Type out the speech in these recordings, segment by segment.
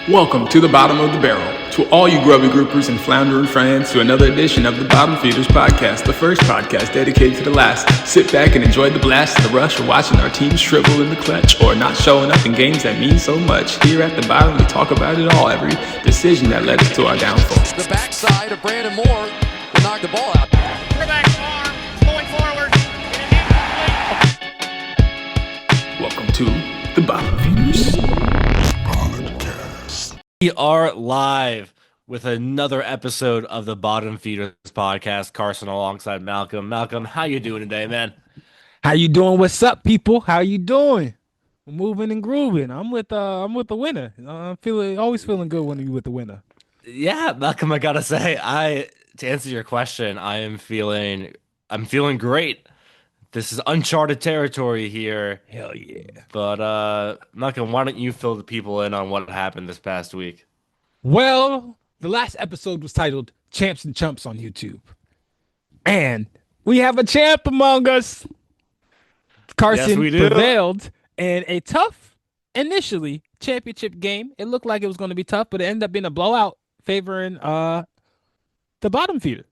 Welcome to the bottom of the barrel. To all you grubby groupers and floundering fans, to another edition of the Bottom Feeders podcast, the first podcast dedicated to the last. Sit back and enjoy the blast, the rush of watching our team shrivel in the clutch or not showing up in games that mean so much. Here at the bottom, we talk about it all, every decision that led us to our downfall. The backside of Brandon Moore will knock the ball out. Quarterback arm going forward. Welcome to the Bottom Feeders. We are live with another episode of the Bottom Feeders podcast. Carson alongside Malcolm. Malcolm, how you doing today, man? How you doing? What's up, people? How you doing? Moving and grooving. I'm with the winner. I'm always feeling good when you with the winner. Yeah, Malcolm, I gotta say, to answer your question, I'm feeling great. This is uncharted territory here. Hell yeah. But Malcolm, why don't you fill the people in on what happened this past week? Well, the last episode was titled Champs and Chumps on YouTube. And we have a champ among us. Carson Yes, we do. prevailed in a tough, initially, championship game. It looked like it was going to be tough, but it ended up being a blowout favoring the bottom feeder.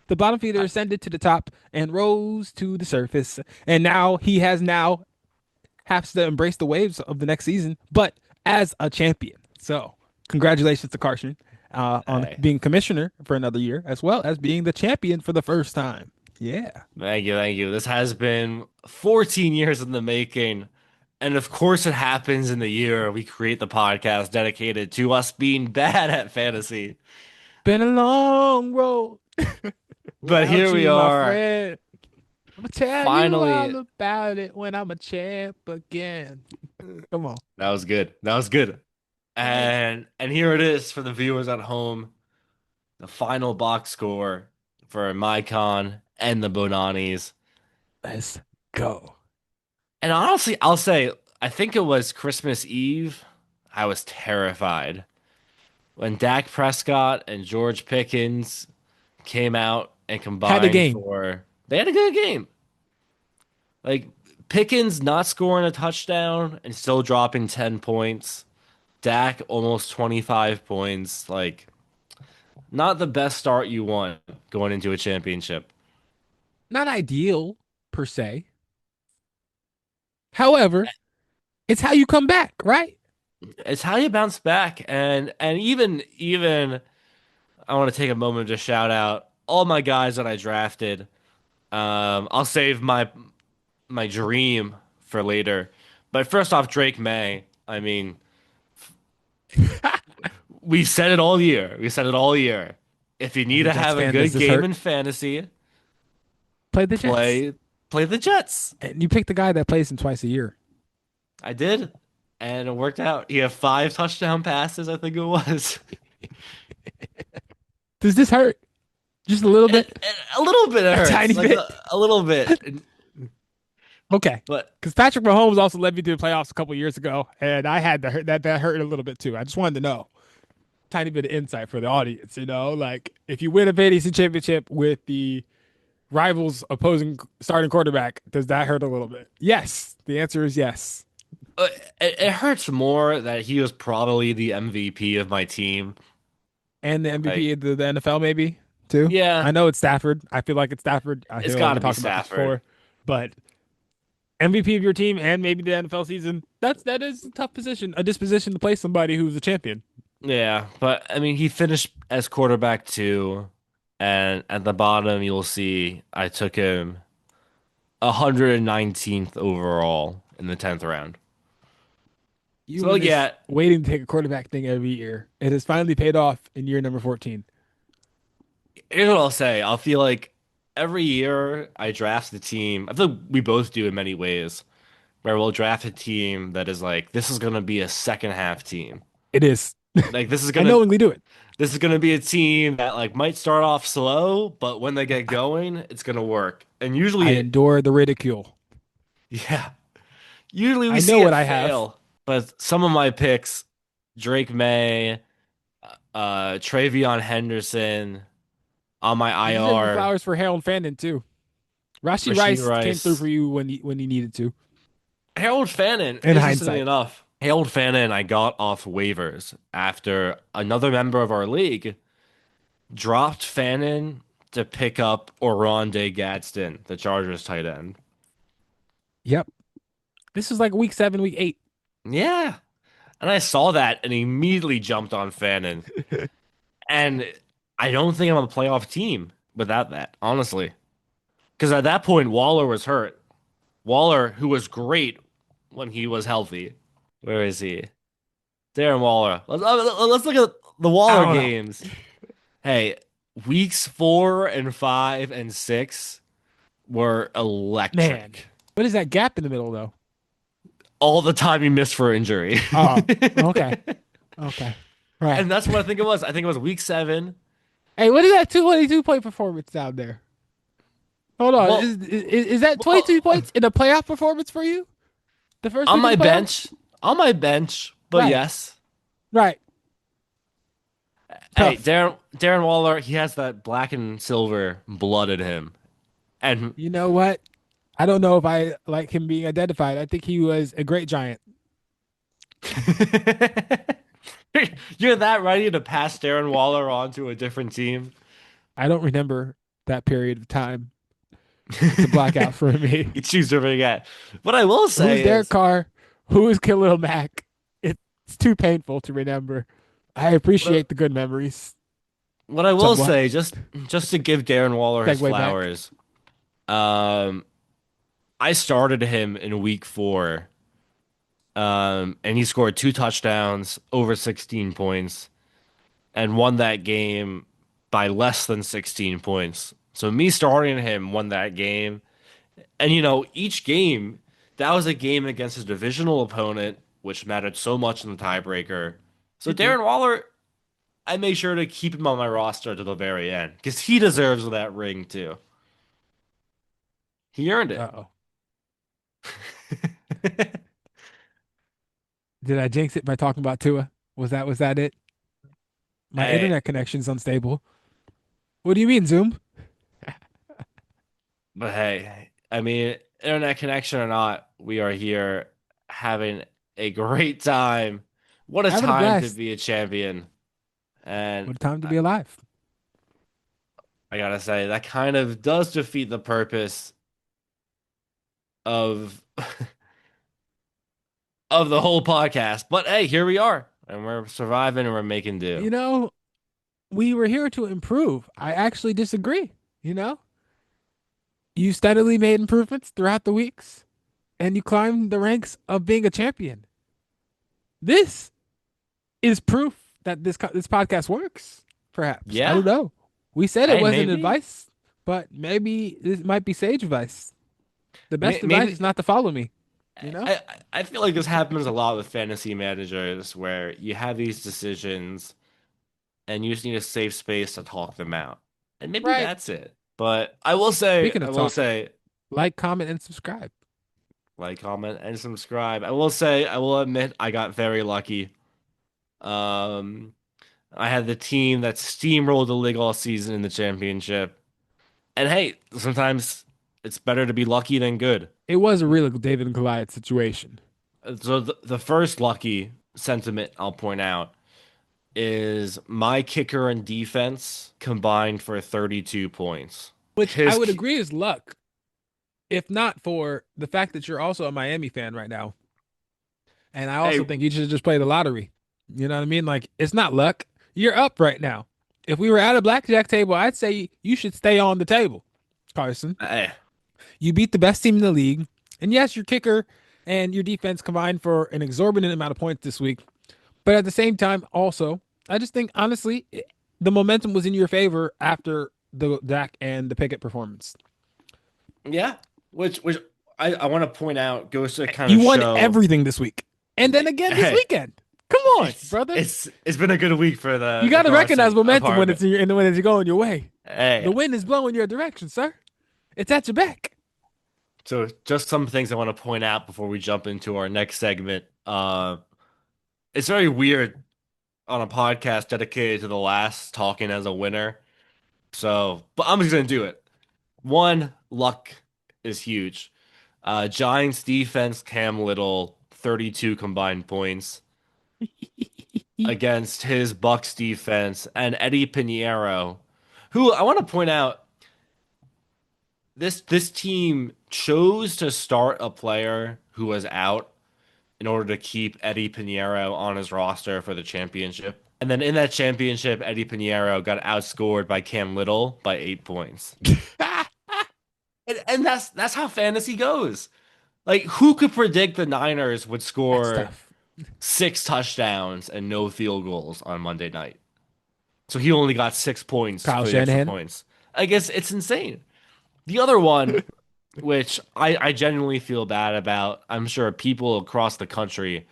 The bottom feeder ascended to the top and rose to the surface. And now he has to embrace the waves of the next season, but as a champion. So congratulations to Carson on being commissioner for another year, as well as being the champion for the first time. Yeah. Thank you. This has been 14 years in the making. And of course it happens in the year we create the podcast dedicated to us being bad at fantasy. Been a long road. But here we are. I'm gonna tell Finally. you all about it when I'm a champ again. Come on. That was good. And here it is for the viewers at home. The final box score for Mycon and the Bonanis. Let's go. And honestly, I'll say, I think it was Christmas Eve. I was terrified when Dak Prescott and George Pickens came out and combined Had a game. They had a good game. Like Pickens not scoring a touchdown and still dropping 10 points. Dak almost 25 points. Like, not the best start you want going into a championship. Not ideal per se. However, it's how you come back, right? It's how you bounce back. And even I want to take a moment to shout out all my guys that I drafted. I'll save my dream for later. But first off, Drake May. I mean, we said it all year. If you need to have a good game in fantasy, Play the Jets. play the Jets. And you pick the guy that plays him twice a year. I did, and it worked out. He had 5 touchdown passes, I think it was. Does this hurt? Just a little bit? A little bit it hurts. Tiny bit? A little bit. Okay. But Because Patrick Mahomes also led me to the playoffs a couple years ago, and I had to hurt that hurt a little bit too. I just wanted to know. Tiny bit of insight for the audience, like if you win a fantasy championship with the rivals opposing starting quarterback, does that hurt a little bit? Yes. The answer is yes. it hurts more that he was probably the MVP of my team. And the MVP of the NFL maybe too. Yeah. I know it's Stafford. I feel like it's Stafford. It's got to be Stafford. But MVP of your team and maybe the NFL season, that is a tough position, a disposition to play somebody who's a champion. Yeah, but I mean, he finished as quarterback 2, and at the bottom you'll see I took him 119th overall in the 10th round. Waiting to take a quarterback thing every year. It has finally paid off in year number 14. Here's what I'll say. I'll feel like every year I draft the team. I feel like we both do in many ways, where we'll draft a team that is like, this is going to be a second half team. It is. Like this is I gonna knowingly do it. This is gonna be a team that like might start off slow, but when they get going, it's gonna work. And usually I endure the ridicule. yeah. Usually we I see know it what I have. fail. But some of my picks, Drake May, Travion Henderson on my You deserve IR. flowers for Harold Fannin too. Rashee Rice came through for you when you needed to. Harold Fannin, In interestingly hindsight. enough, Harold Fana and I got off waivers after another member of our league dropped Fannin to pick up Oronde Gadsden, the Chargers tight end. Yep. This is like week 7, week 8. Yeah. And I saw that and immediately jumped on Fannin. And I don't think I'm a playoff team without that, honestly. Because at that point, Waller was hurt. Waller, who was great when he was healthy. Where is he? Darren Waller. Let's look at the I Waller don't know. games. Hey, weeks 4 and 5 and 6 were Man, electric. what is that gap in the middle though? All the time he missed for injury. Oh, okay. Okay. Right. And that's what I think it was. I think it was week 7. Hey, what is that 222-point performance down there? Hold on. Well, Is that well, 22 points in a playoff performance for you? The first on week of my the playoffs? bench, on my bench, but Right. yes. Right. Hey, Tough. Darren Waller, he has that black and silver blood in him. And You know what? I don't know if I like him being identified. I think he was a great giant. you're that ready to pass Darren Waller on to a different team? I don't remember that period of time. It's a blackout for me. You choose to forget. What I will Who's say Derek is, Carr? Who is Khalil Mack? It's too painful to remember. I appreciate the good memories. what I will Somewhat. say, just to give Darren Waller his Segue back. flowers, um, I started him in week 4, and he scored 2 touchdowns, over 16 points, and won that game by less than 16 points. So me starting him won that game. And each game, that was a game against his divisional opponent, which mattered so much in the tiebreaker. So It did. Darren Waller, I made sure to keep him on my roster to the very end because he deserves that ring too. He earned it. Uh-oh. Did I jinx it by talking about Tua? Was that it? My Hey, internet connection's unstable. What do you mean, Zoom? but hey, I mean, internet connection or not, we are here having a great time. What a Having a time to blast. be a champion. And What a time to be alive. I gotta say, that kind of does defeat the purpose of of the whole podcast. But hey, here we are, and we're surviving and we're making do. You know, we were here to improve. I actually disagree. You know, you steadily made improvements throughout the weeks, and you climbed the ranks of being a champion. This is proof that this podcast works. Perhaps I Yeah, don't know. We said it hey, wasn't maybe, advice, but maybe this might be sage advice. The best advice maybe. is not to follow me. You know, I feel like this happens a lot with fantasy managers, where you have these decisions, and you just need a safe space to talk them out, and maybe right? that's it. But I will say, Speaking I of will talking, say, like, comment, and subscribe. like, comment, and subscribe. I will say, I will admit, I got very lucky. Um, I had the team that steamrolled the league all season in the championship. And hey, sometimes it's better to be lucky than good. It was a real David and Goliath situation. So the first lucky sentiment I'll point out is my kicker and defense combined for 32 points. Which I His would agree is luck, if not for the fact that you're also a Miami fan right now. And I hey, also think you should just play the lottery. You know what I mean? Like, it's not luck. You're up right now. If we were at a blackjack table, I'd say you should stay on the table, Carson. hey, You beat the best team in the league. And yes, your kicker and your defense combined for an exorbitant amount of points this week. But at the same time, also, I just think, honestly, the momentum was in your favor after the Dak and the Pickett performance. yeah, which I want to point out goes to kind You of won show. everything this week. And then again this Hey, weekend. Come on, brother. it's been a good week for You the got to recognize Carson momentum when apartment. when it's going your way. Hey, The wind is blowing your direction, sir. It's at your back. so just some things I want to point out before we jump into our next segment. It's very weird on a podcast dedicated to the last talking as a winner. So, but I'm just gonna do it. One, luck is huge. Giants defense, Cam Little, 32 combined points against his Bucks defense and Eddie Pinheiro, who I want to point out this team chose to start a player who was out in order to keep Eddie Pinheiro on his roster for the championship. And then in that championship, Eddie Pinheiro got outscored by Cam Little by 8 points. and that's how fantasy goes. Like, who could predict the Niners would score 6 touchdowns and no field goals on Monday night? So he only got 6 points Kyle for the extra Shanahan. points. I guess it's insane. The other one, which I genuinely feel bad about, I'm sure people across the country,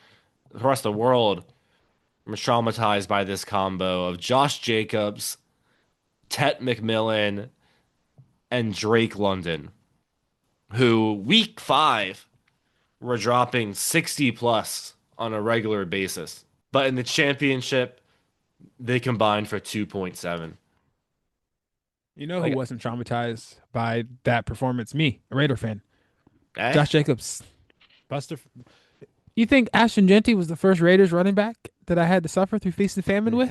across the world, are traumatized by this combo of Josh Jacobs, Tet McMillan, and Drake London, who week 5 were dropping 60 plus on a regular basis. But in the championship, they combined for 2.7. You know who wasn't traumatized by that performance? Me, a Raider fan. Josh Jacobs. Buster. You think Ashton Genty was the first Raiders running back that I had to suffer through feast and famine with?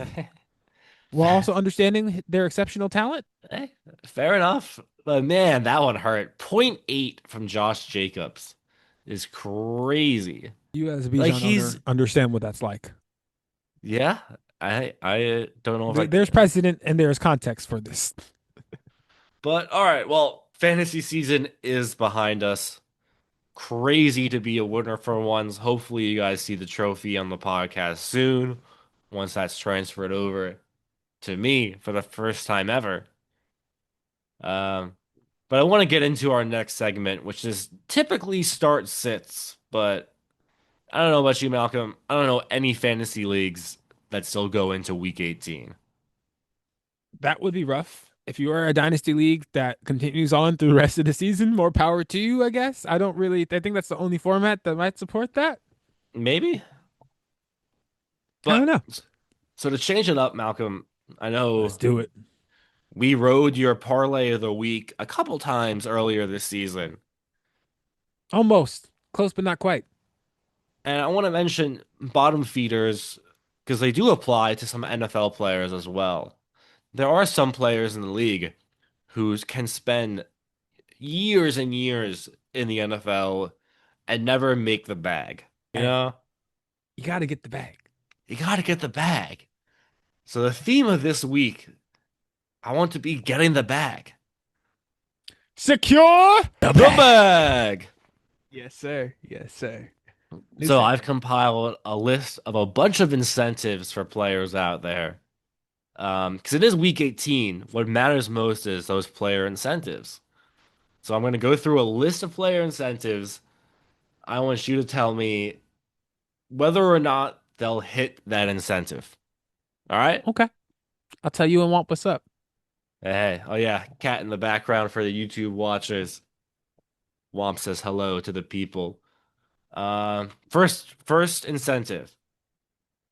While also understanding their exceptional talent? Fair enough. But man, that one hurt. 0.8 from Josh Jacobs is crazy. You as a Bijan owner understand what that's like. Yeah, I don't know if there's precedent and there's context for this. But all right, well, fantasy season is behind us. Crazy to be a winner for once. Hopefully you guys see the trophy on the podcast soon once that's transferred over to me for the first time ever. But I want to get into our next segment, which is typically start sits, but I don't know about you, Malcolm. I don't know any fantasy leagues that still go into week 18. That would be rough. If you are a dynasty league that continues on through the rest of the season, more power to you, I guess. I think that's the only format that might support that. Maybe. But, I don't know. So to change it up, Malcolm, I know. Let's do it. We rode your parlay of the week a couple times earlier this season. Almost. Close, but not quite. And I want to mention bottom feeders because they do apply to some NFL players as well. There are some players in the league who can spend years and years in the NFL and never make the bag. You know? You got to get the bag. You got to get the bag. So the theme of this week, I want to be getting the bag. Secure the bag. Yes, sir. Yes, sir. So I've compiled a list of a bunch of incentives for players out there. Because it is week 18. What matters most is those player incentives. So I'm going to go through a list of player incentives. I want you to tell me whether or not they'll hit that incentive. All right? Okay. I'll tell you and Womp what's up. Hey, oh yeah, cat in the background for the YouTube watchers. Womp says hello to the people. First incentive.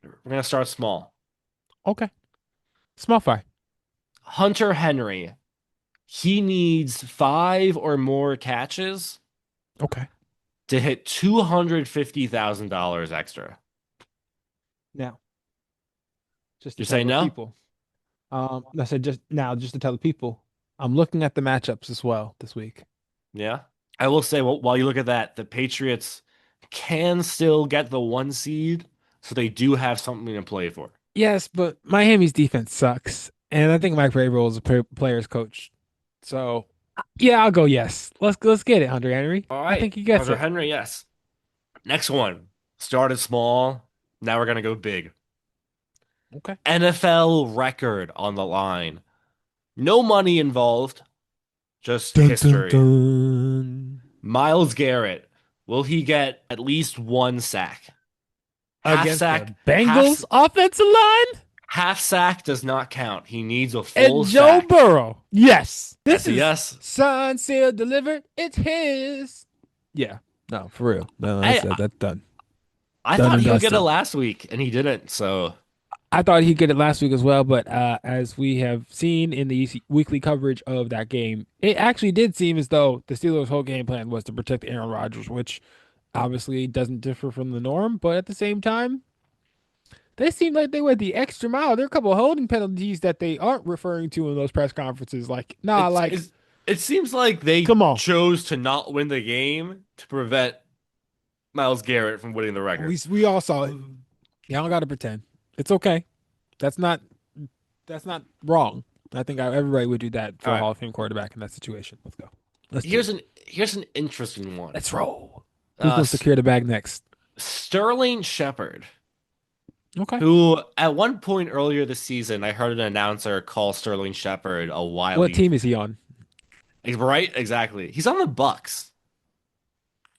We're going to start small. Okay. Small fry. Hunter Henry. He needs 5 or more catches. Okay. To hit $250,000 extra. Now. Just you're saying no? People. I said just to tell the people. I'm looking at the matchups as well this week. Yeah. I will say, well, while you look at that, the Patriots can still get the 1 seed, so they do have something to play for. Yes, but Miami's defense sucks, and I think Mike Vrabel is a player's coach. So, yeah, I'll go yes. Let's get it, Hunter Henry. All right, I think he gets Hunter it. Henry, yes. Next one. Started small. Now we're gonna go big. Okay. NFL record on the line. No money involved. Just history. Dun. Myles Garrett. Will he get at least 1 sack? Against the Bengals offensive line? Half sack does not count. He needs a full and Joe sack. Burrow. Yes. This is yes. Signed, sealed, delivered. It's his. Yeah. No, for real. No, that's done. I thought he would get it last week, and he didn't. So I thought he'd get it last week as well. But as we have seen in the weekly coverage of that game, it actually did seem as though the Steelers' whole game plan was to protect Aaron Rodgers, which Obviously, it doesn't differ from the norm, but at the same time, they seem like they went the extra mile. There are a couple of holding penalties that they aren't referring to in those press conferences. Like, nah, It's, like, it's it seems like they come on. chose to not win the game to prevent Miles Garrett from winning the record. We all saw it. Y'all gotta pretend. It's okay. That's not that's not wrong. I think everybody would do that for All a right. Hall of Fame quarterback in that situation. Let's go. Let's do Here's it. an interesting one. Let's roll. Who's Uh, gonna S- secure the bag next? Sterling Shepard, Okay. who at one point earlier this season, I heard an announcer call Sterling Shepard a What wily. team is he on? Right? Exactly. He's on the Bucks.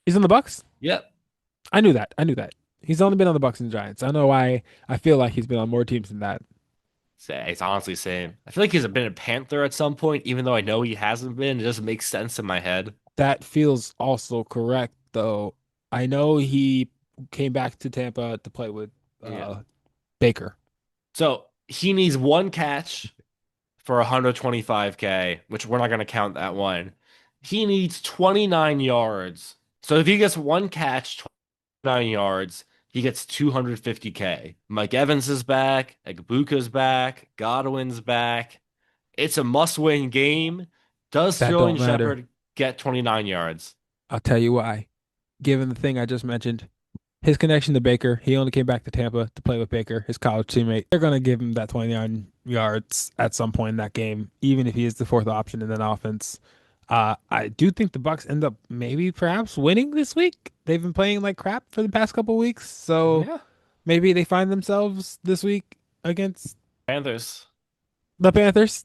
He's on the Bucks? Yep. I knew that. I knew that. He's only been on the Bucks and Giants. I know why I feel like he's been on more teams than that. It's honestly same. I feel like he's been a Panther at some point, even though I know he hasn't been. It doesn't make sense in my head. That feels also correct, though. I know he came back to Tampa to play with Yeah. Baker. So he needs one catch for 125K, which we're not going to count that one. He needs 29 yards. So if he gets one catch, 29 yards, he gets 250K. Mike Evans is back. Egbuka's back. Godwin's back. It's a must-win game. Does That Sterling don't matter. Shepard get 29 yards? I'll tell you why. Given the thing I just mentioned, his connection to Baker, he only came back to Tampa to play with Baker, his college teammate. They're going to give him that 29 yards at some point in that game, even if he is the fourth option in that offense. I do think the Bucks end up maybe perhaps winning this week. They've been playing like crap for the past couple weeks, so Yeah. maybe they find themselves this week against Panthers. the Panthers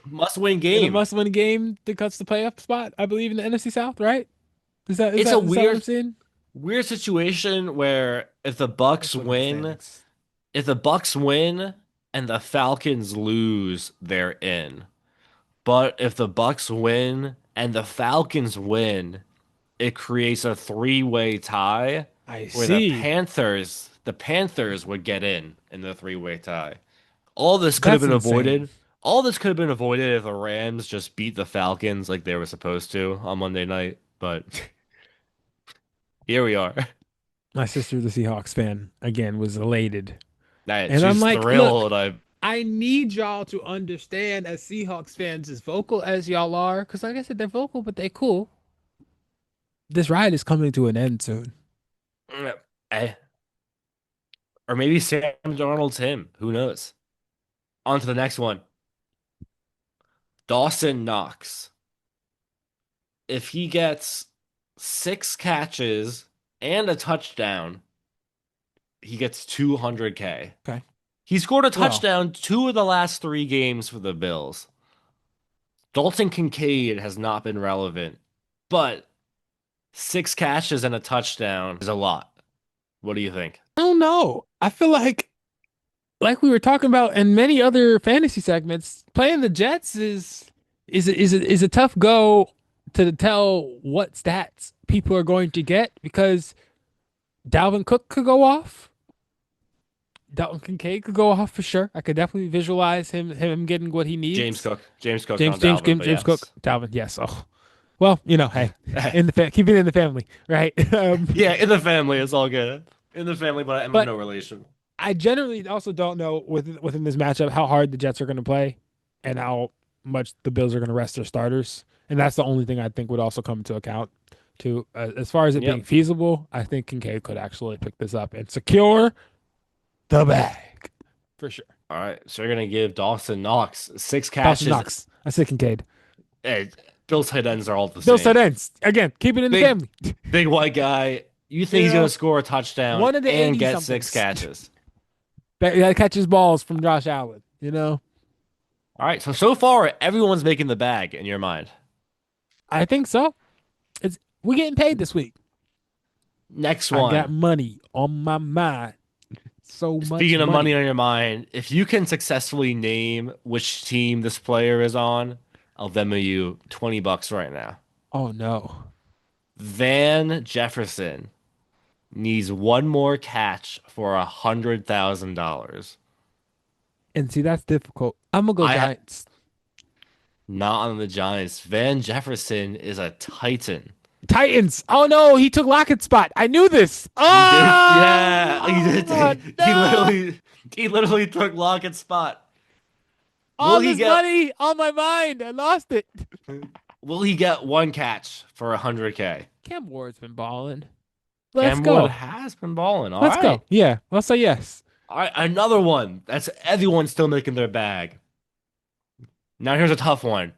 Must win in a game. must-win game that cuts the playoff spot. I believe in the NFC South, right? It's a Is that what I'm seeing? weird situation where if the Let's Bucks look at the win, standings. if the Bucks win and the Falcons lose, they're in. But if the Bucks win and the Falcons win, it creates a three-way tie I where see. The Panthers would get in the three-way tie. All this could have That's been insane. avoided. All this could have been avoided if the Rams just beat the Falcons like they were supposed to on Monday night. But here we are. My sister, the Seahawks fan, again was elated. That And I'm she's like, look, thrilled. I need y'all to understand as Seahawks fans, as vocal as y'all are, because like I said, they're vocal, but they cool. This ride is coming to an end soon. Eh. Or maybe Sam Darnold's him. Who knows? On to the next one. Dawson Knox. If he gets 6 catches and a touchdown, he gets 200K. Okay. He scored a Well, touchdown 2 of the last 3 games for the Bills. Dalton Kincaid has not been relevant, but 6 catches and a touchdown is a lot. What do you think? I don't know. I feel like we were talking about in many other fantasy segments, playing the Jets is a tough go to tell what stats people are going to get because Dalvin Cook could go off. Dalton Kincaid could go off for sure. I could definitely visualize him getting what he needs. James Cook, James not James Dalvin, James, but James yes. Cook, Dalvin. Yes. Oh, well, hey, keep it in the family, right? Yeah, in the family, it's all good. In the family, but I'm But no relation. I generally also don't know within this matchup how hard the Jets are going to play and how much the Bills are going to rest their starters. And that's the only thing I think would also come into account. Too, as far as it being Yep. feasible, I think Kincaid could actually pick this up and secure the bag for sure. All right, so you're gonna give Dawson Knox 6 catches. Dawson Knox. I said Kincaid. Hey, Bill's tight ends are all the Bills same. tight ends. Again, keep it in the Big- family. Big white guy. You think he's You know, gonna score a touchdown one of the and 80 get somethings. 6 catches? That catches balls from Josh Allen, All right, so far everyone's making the bag in your mind. I think so. We getting paid this week. Next I got one. money on my mind. So much Speaking of money on your mind, if you can successfully name which team this player is on, I'll Venmo you $20 right now. Oh no. Van Jefferson needs one more catch for $100,000. And see, that's difficult. I'm gonna go Giants. Not on the Giants. Van Jefferson is a Titan. Titans. Oh no, he took Lockett's spot. I knew this. He did. Yeah, he did. No! He literally took Lockett's spot. Will All he this get money on my mind. I lost it. will he get one catch for 100K? Cam Ward's been balling. Let's Cam Ward go. has been balling. All Let's right. go. Yeah, let's say yes. All right, another one. That's everyone still making their bag. Now here's a tough one.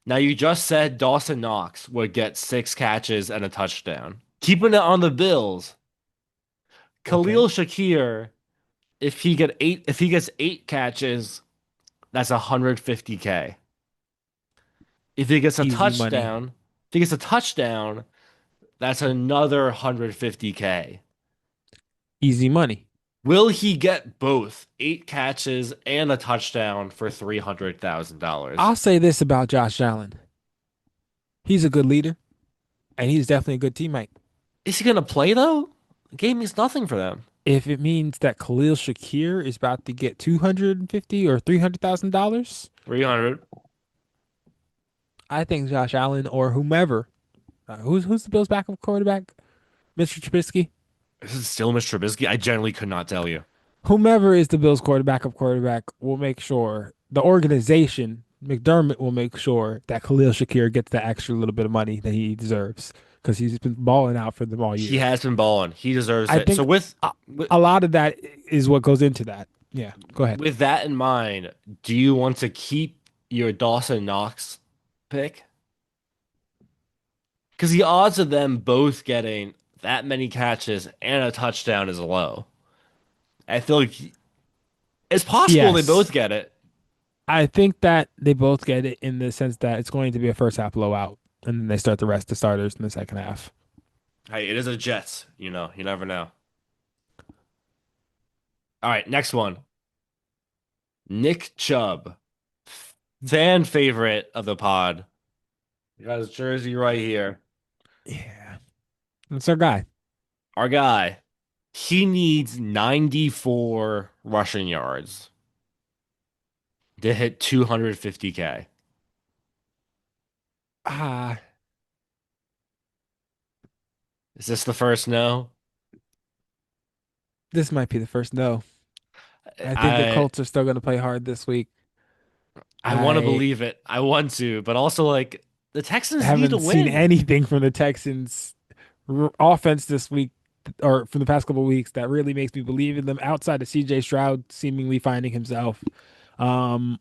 Now you just said Dawson Knox would get 6 catches and a touchdown. Keeping it on the Bills. Khalil Shakir, if he gets 8 catches, that's 150K. If he gets a Easy touchdown, money. if he gets a touchdown, that's another 150K. Easy money. Will he get both 8 catches and a touchdown for $300,000? I'll say this about Josh Allen. He's a good leader, and he's definitely a good teammate. Is he gonna play though? The game means nothing for them. If it means that Khalil Shakir is about to get 250 or $300,000, 300. I think Josh Allen or whomever, who's the Bills' backup quarterback, Mr. Trubisky, This is still Mr. Trubisky. I generally could not tell you. whomever is the Bills' backup quarterback will make sure the organization, McDermott, will make sure that Khalil Shakir gets the extra little bit of money that he deserves because he's been balling out for them all year. He has been balling. He deserves I it. think So with a lot of that is what goes into that. Yeah, go ahead. with that in mind, do you want to keep your Dawson Knox pick? Because the odds of them both getting that many catches and a touchdown is low. I feel like it's possible they Yes. both get it. I think that they both get it in the sense that it's going to be a first half blowout, and then they start the rest of the starters in the second half. Hey, it is a Jets. You never know. All right, next one. Nick Chubb, fan favorite of the pod. He got his jersey right here. Yeah, that's our guy. Our guy, he needs 94 rushing yards to hit 250K. Ah, Is this the first no? this might be the first no. I think the Colts are still going to play hard this week. I want to I believe it. I want to, but also like the Texans need haven't to seen win. anything from the Texans offense this week or from the past couple of weeks that really makes me believe in them outside of CJ Stroud seemingly finding himself. Um,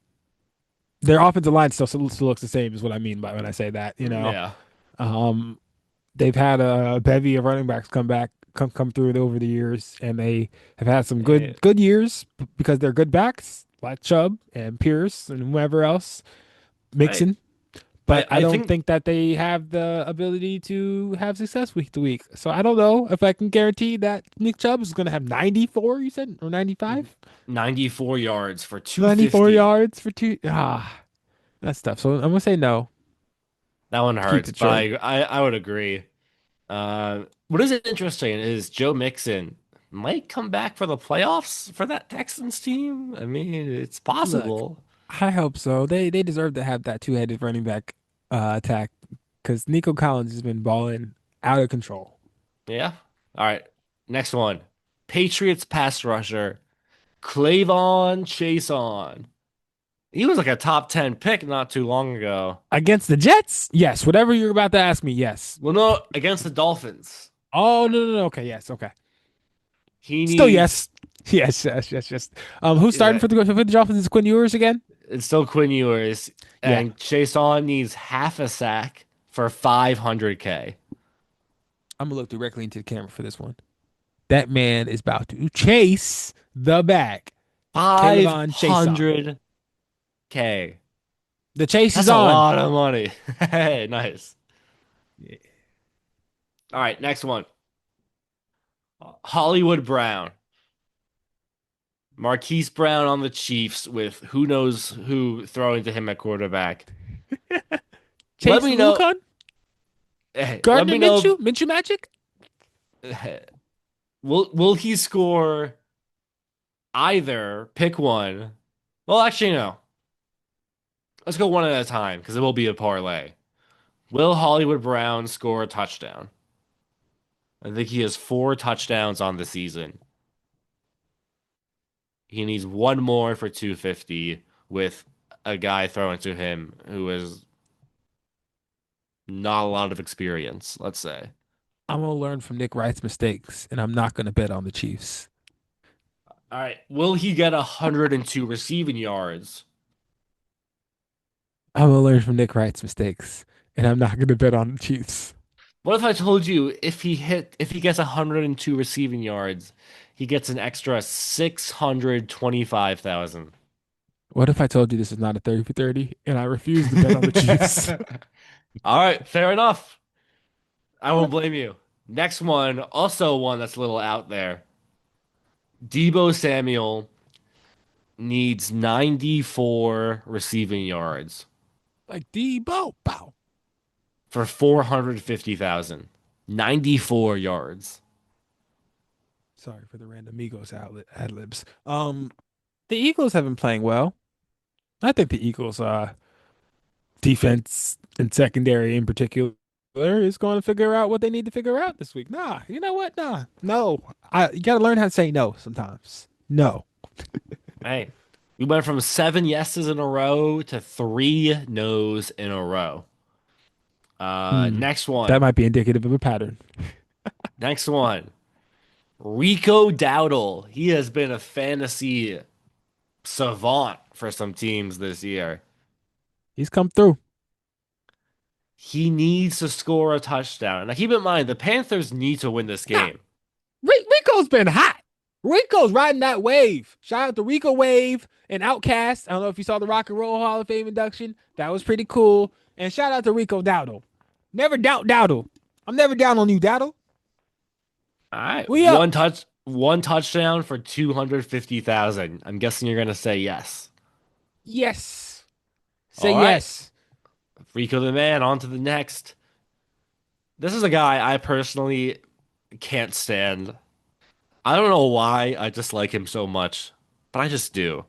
their offensive line still looks the same is what I mean by when I say that, Yeah. Um, they've had a bevy of running backs come through it over the years, and they have had some good years because they're good backs like Chubb and Pierce and whoever else, Mixon. But I don't think that they have the ability to have success week to week. So I don't know if I can guarantee that Nick Chubb is going to have 94, you said, or 95? 94 yards for 250. 94 yards for two. That's tough. So I'm going to say no. That one hurts, it but short. I would agree. What is interesting is Joe Mixon might come back for the playoffs for that Texans team. I mean, it's possible. I hope so. They deserve to have that two-headed running back attack because Nico Collins has been balling out of control. Yeah. All right. Next one. Patriots pass rusher, Clavon Chason. He was like a top 10 pick not too long ago. Against the Jets? Yes. Whatever you're about to ask me, yes. Well, no, against the Dolphins. Oh, no. Okay, yes. Okay. He Still needs, yes. Yes. Who's starting for the Dolphins? Is Quinn Ewers again? It's still Quinn Ewers, and Chason needs half a sack for 500K. I'm gonna look directly into the camera for this one. That man is about to chase the bag. 500K. The chase That's is a on. lot of money. Hey, nice. Yeah. All right, next one. Hollywood Brown. Marquise Brown on the Chiefs with who knows who throwing to him at quarterback. Let me know. Lucan? Let Gardner me know. Minshew Magic? Will he score either? Pick one. Well, actually, no. Let's go one at a time because it will be a parlay. Will Hollywood Brown score a touchdown? I think he has 4 touchdowns on the season. He needs one more for 250 with a guy throwing to him who has not a lot of experience, let's say. I'm gonna learn from Nick Wright's mistakes, and I'm not gonna bet on the Chiefs. All right. Will he get 102 receiving yards? I'm gonna learn from Nick Wright's mistakes, and I'm not gonna bet on the Chiefs. What if I told you if he gets 102 receiving yards, he gets an extra 625,000? What if I told you this is not a 30 for 30, and I refuse to bet on the Chiefs? All right, fair enough. I won't blame you. Next one, also one that's a little out there. Debo Samuel needs 94 receiving yards Like Debo, bow. for 450,000. 94 yards. Sorry for the random Migos ad libs. The Eagles have been playing well. I think the Eagles defense and secondary in particular is going to figure out what they need to figure out this week. Nah, you know what? Nah, no. You got to learn how to say no sometimes. No. Hey, we went from 7 yeses in a row to 3 nos in a row. Next That one. might be indicative of a pattern. Next one. Rico Dowdle. He has been a fantasy savant for some teams this year. He's come through. He needs to score a touchdown. Now, keep in mind, the Panthers need to win this game. Rico's been hot. Rico's riding that wave. Shout out to Rico Wave and Outcast. I don't know if you saw the Rock and Roll Hall of Fame induction. That was pretty cool. And shout out to Rico Dowdle. Never doubt Dowdle. I'm never down on you, Dowdle. All right. We up. One touchdown for 250,000. I'm guessing you're gonna say yes. Yes. Say All right. yes. Rico the man, on to the next. This is a guy I personally can't stand. I don't know why I just like him so much, but I just do.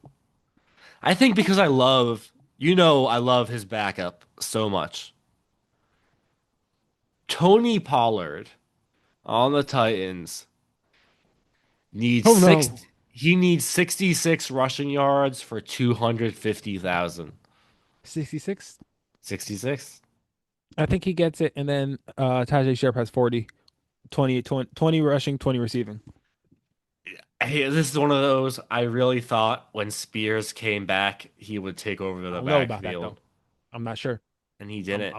I think because I love his backup so much. Tony Pollard on the Titans needs Oh, no. he needs 66 rushing yards for 250,000. 66. 66? I think he gets it. And then Tajay Sharp has 40. 20 rushing, 20 receiving. Hey, this is one of those I really thought when Spears came back he would take over the I don't know about that, backfield, though. I'm not sure. and he didn't.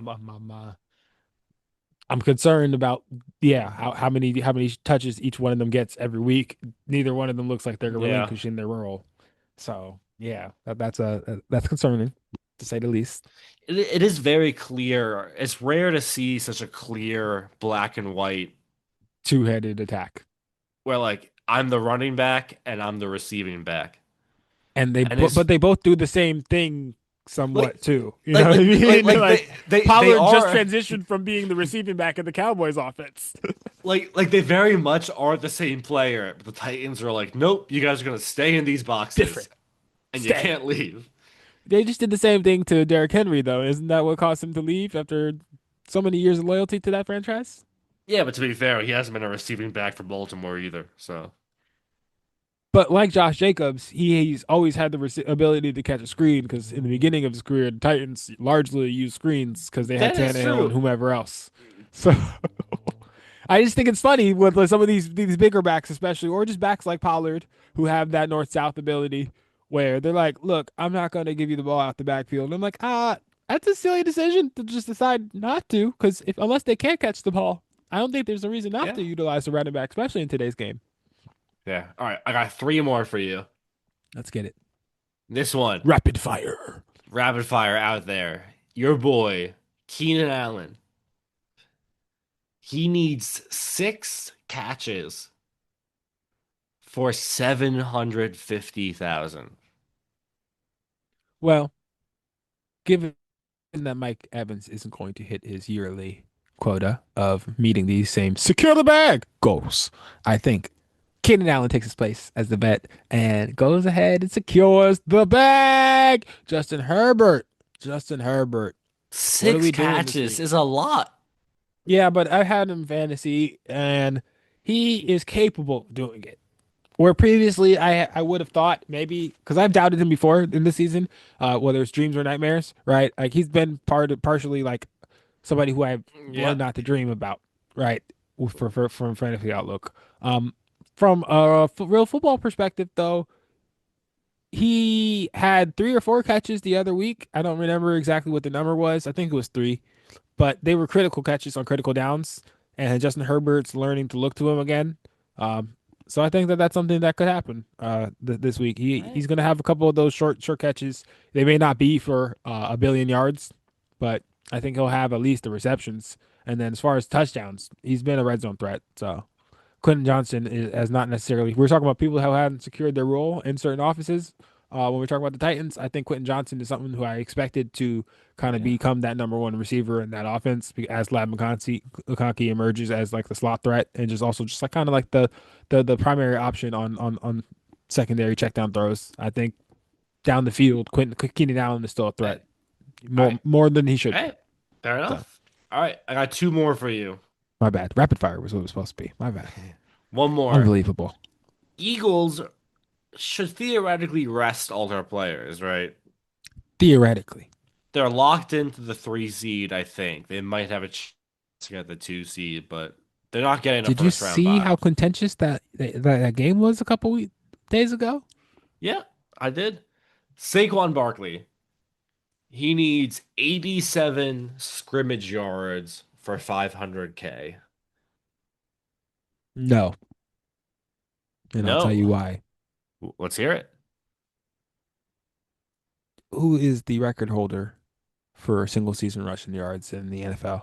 I'm concerned about how many touches each one of them gets every week. Neither one of them looks like they're relinquishing their role. So that's concerning to say the least. It is very clear. It's rare to see such a clear black and white Two-headed attack, where like I'm the running back and I'm the receiving back. and but they both do the same thing somewhat Like- too. You like- know what I mean? like they Pollard just are- transitioned from being the receiving back in the Cowboys offense. Like they very much are the same player. But the Titans are like, nope, you guys are gonna stay in these boxes, Different. and Stay. you can't leave. They just did the same thing to Derrick Henry, though. Isn't that what caused him to leave after so many years of loyalty to that franchise? Yeah, but to be fair, he hasn't been a receiving back for Baltimore either. So But like Josh Jacobs, he's always had the ability to catch a screen because in the beginning of his career, the Titans largely used screens because they had That is Tannehill true. and whomever else. So I just think it's funny with some of these bigger backs, especially, or just backs like Pollard, who have that north-south ability, where they're like, "Look, I'm not going to give you the ball out the backfield." And I'm like, that's a silly decision to just decide not to, because unless they can't catch the ball, I don't think there's a reason not to utilize the running back, especially in today's game. yeah, all right, I got 3 more for you. Let's get it. This one, Rapid fire. rapid fire out there. Your boy, Keenan Allen. He needs 6 catches for 750,000. Well, given that Mike Evans isn't going to hit his yearly quota of meeting these same secure the bag goals, I think Keenan Allen takes his place as the vet and goes ahead and secures the bag. Justin Herbert. What are Six we doing this catches week? is a lot. Yeah, but I had him fantasy, and he is capable of doing it. Where previously I would have thought maybe because I've doubted him before in the season, whether it's dreams or nightmares, right? Like he's been partially like somebody who I've learned Yep. not to dream about, right? From fantasy outlook. From a real football perspective, though, he had 3 or 4 catches the other week. I don't remember exactly what the number was. I think it was 3, but they were critical catches on critical downs, and Justin Herbert's learning to look to him again. Um, so I think that that's something that could happen this week. Right. He's going to have a couple of those short catches. They may not be for a billion yards, but I think he'll have at least the receptions. And then as far as touchdowns, he's been a red zone threat. So Quentin Johnson has not necessarily. We're talking about people who haven't secured their role in certain offices. When we talk about the Titans, I think Quentin Johnson is someone who I expected to kind of Yeah. become that number one receiver in that offense as Lab McConkey emerges as like the slot threat and just also just like kind of like the primary option on secondary check down throws. I think down the field, Keenan Allen is still a Hey. threat All right. more than he should be. Hey. Fair So enough. All right. I got two more for you. my bad. Rapid fire was what it was supposed to be. My bad. One more. Unbelievable. Eagles should theoretically rest all their players, right? Theoretically. They're locked into the 3 seed, I think. They might have a chance to get the 2 seed, but they're not getting a Did you first round see how bye. contentious that game was a couple days ago? Yeah, I did. Saquon Barkley. He needs 87 scrimmage yards for 500K. No, and I'll tell you No. why. Let's hear it. Who is the record holder for single season rushing yards in the NFL?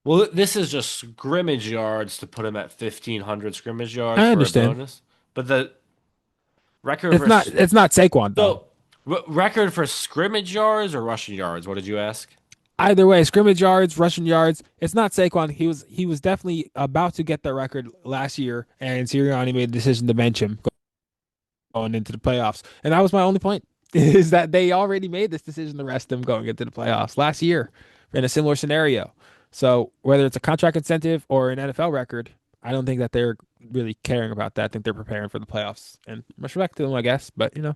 Well, this is just scrimmage yards to put him at 1,500 scrimmage yards I for a understand. bonus. But the record for It's not Saquon though. so record for scrimmage yards or rushing yards? What did you ask? Either way, scrimmage yards, rushing yards. It's not Saquon. He was definitely about to get that record last year, and Sirianni made a decision to bench him going into the playoffs. And that was my only point is that they already made this decision to rest him going into the playoffs last year in a similar scenario. So whether it's a contract incentive or an NFL record, I don't think that they're really caring about that. I think they're preparing for the playoffs. And much respect to them, I guess. But Hey,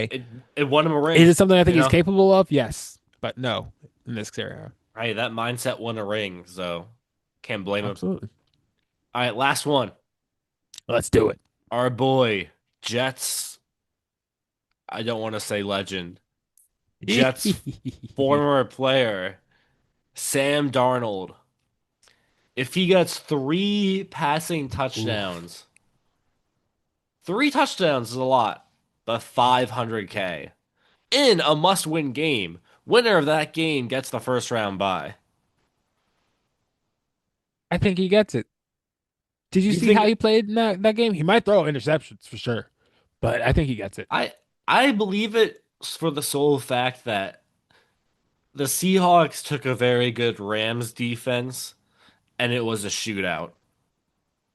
hey, it won him a ring. is it something I think You he's know? capable of? Yes, but no in this scenario. Hey, that mindset won a ring, so can't blame him. Absolutely. All right, last one. Let's do it. Our boy, Jets. I don't want to say legend. Jets former player, Sam Darnold. If he gets three passing Oof. touchdowns, 3 touchdowns is a lot, but 500K in a must-win game. Winner of that game gets the first round bye. I think he gets it. Did you You see how think he played in that game? He might throw interceptions for sure, but I think he gets it. I believe it for the sole fact that the Seahawks took a very good Rams defense and it was a shootout.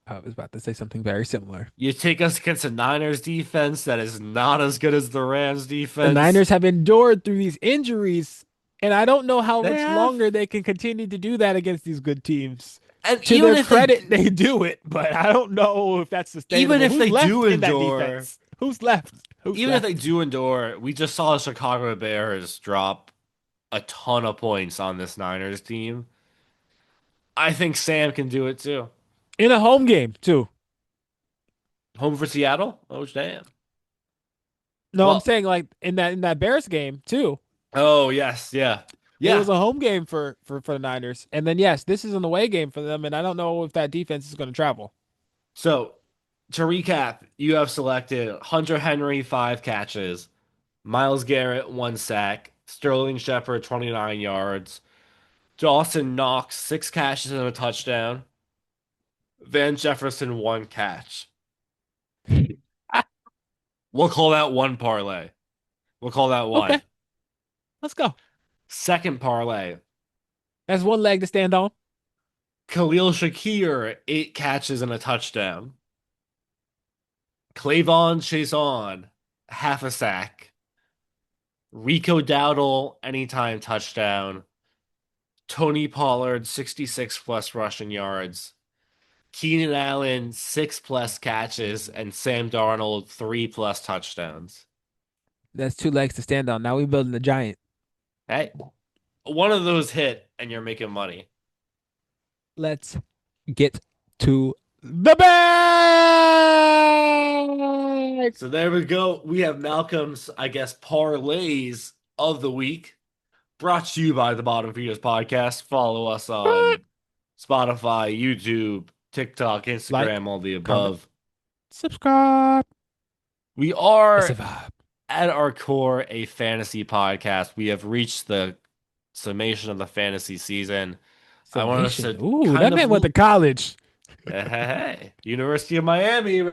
I was about to say something very similar. You take us against a Niners defense that is not as good as the Rams The defense. Niners have endured through these injuries, and I don't know how They much have. longer they can continue to do that against these good teams. And To their credit, they do it, but I don't know if that's even sustainable. if Who's they left do in that endure, defense? Who's left? Who's even if they left? do endure, we just saw the Chicago Bears drop a ton of points on this Niners team. I think Sam can do it too. In a home game, too. Home for Seattle? Oh, damn. No, I'm Well, saying like in that Bears game, too. oh, yes, yeah. It was Yeah. a home game for the Niners. And then yes, this is an away game for them, and I don't know if that defense is going to travel. So, to recap, you have selected Hunter Henry, 5 catches, Miles Garrett, 1 sack, Sterling Shepard, 29 yards, Dawson Knox, 6 catches and a touchdown, Van Jefferson, 1 catch. We'll call that one parlay. We'll call that one. Okay, let's go. Second parlay, That's one leg to stand on. Khalil Shakir, 8 catches and a touchdown. Clavon Chason, half a sack. Rico Dowdle, anytime touchdown. Tony Pollard, 66 plus rushing yards. Keenan Allen, 6 plus catches. And Sam Darnold, 3 plus touchdowns. That's two legs to stand on. Now we building the giant. Hey, one of those hit, and you're making money. Let's get to the bag. So there we go. We have Malcolm's, I guess, parlays of the week. Brought to you by the Bottom Feeders Podcast. Follow us on Spotify, YouTube, TikTok, Instagram, all the above. Subscribe. We are It's a vibe. at our core a fantasy podcast. We have reached the summation of the fantasy season. I want us to Ooh, that man went to college. Hey, University of Miami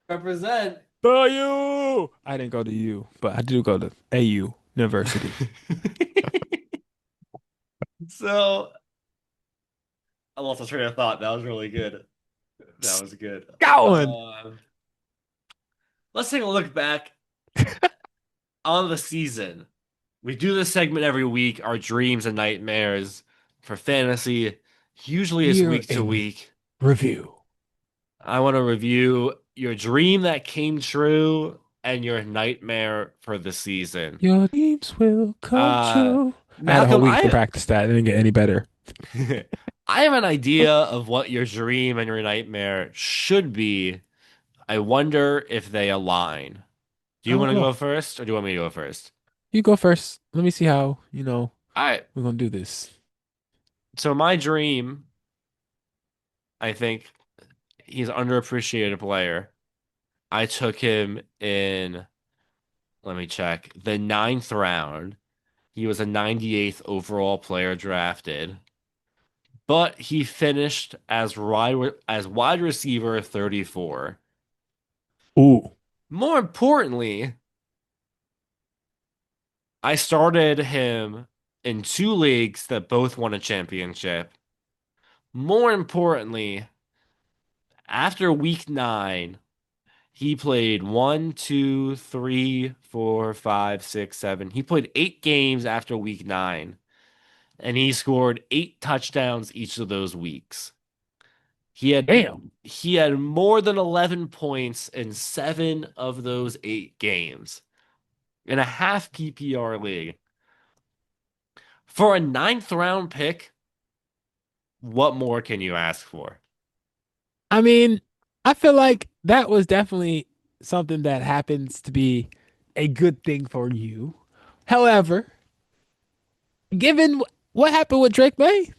represent. You. I didn't go to U, but I do go to AU University. So I lost a train of thought. That was really good. That was good. Going. Let's take a look back on the season. We do this segment every week, our dreams and nightmares for fantasy. Usually it's Year week to in week. Review. I want to review your dream that came true and your nightmare for the season. Your dreams will come true. I had a whole Malcolm, week to practice that. It didn't get any better. I have an idea of what your dream and your nightmare should be. I wonder if they align. Do you want to go first, or do you want me to go first? You go first. Let me see how, All right. we're going to do this. So my dream, I think he's an underappreciated player. I took him in, let me check, the 9th round. He was a 98th overall player drafted, but he finished as wide receiver 34. Ooh. More importantly, I started him in 2 leagues that both won a championship. More importantly, after week 9, he played 1, 2, 3, 4, 5, 6, 7. He played 8 games after week 9, and he scored 8 touchdowns each of those weeks. He had more than 11 points in 7 of those 8 games in a half PPR league. For a 9th round pick, what more can you ask for? I mean, I feel like that was definitely something that happens to be a good thing for you. However, given what happened with Drake May,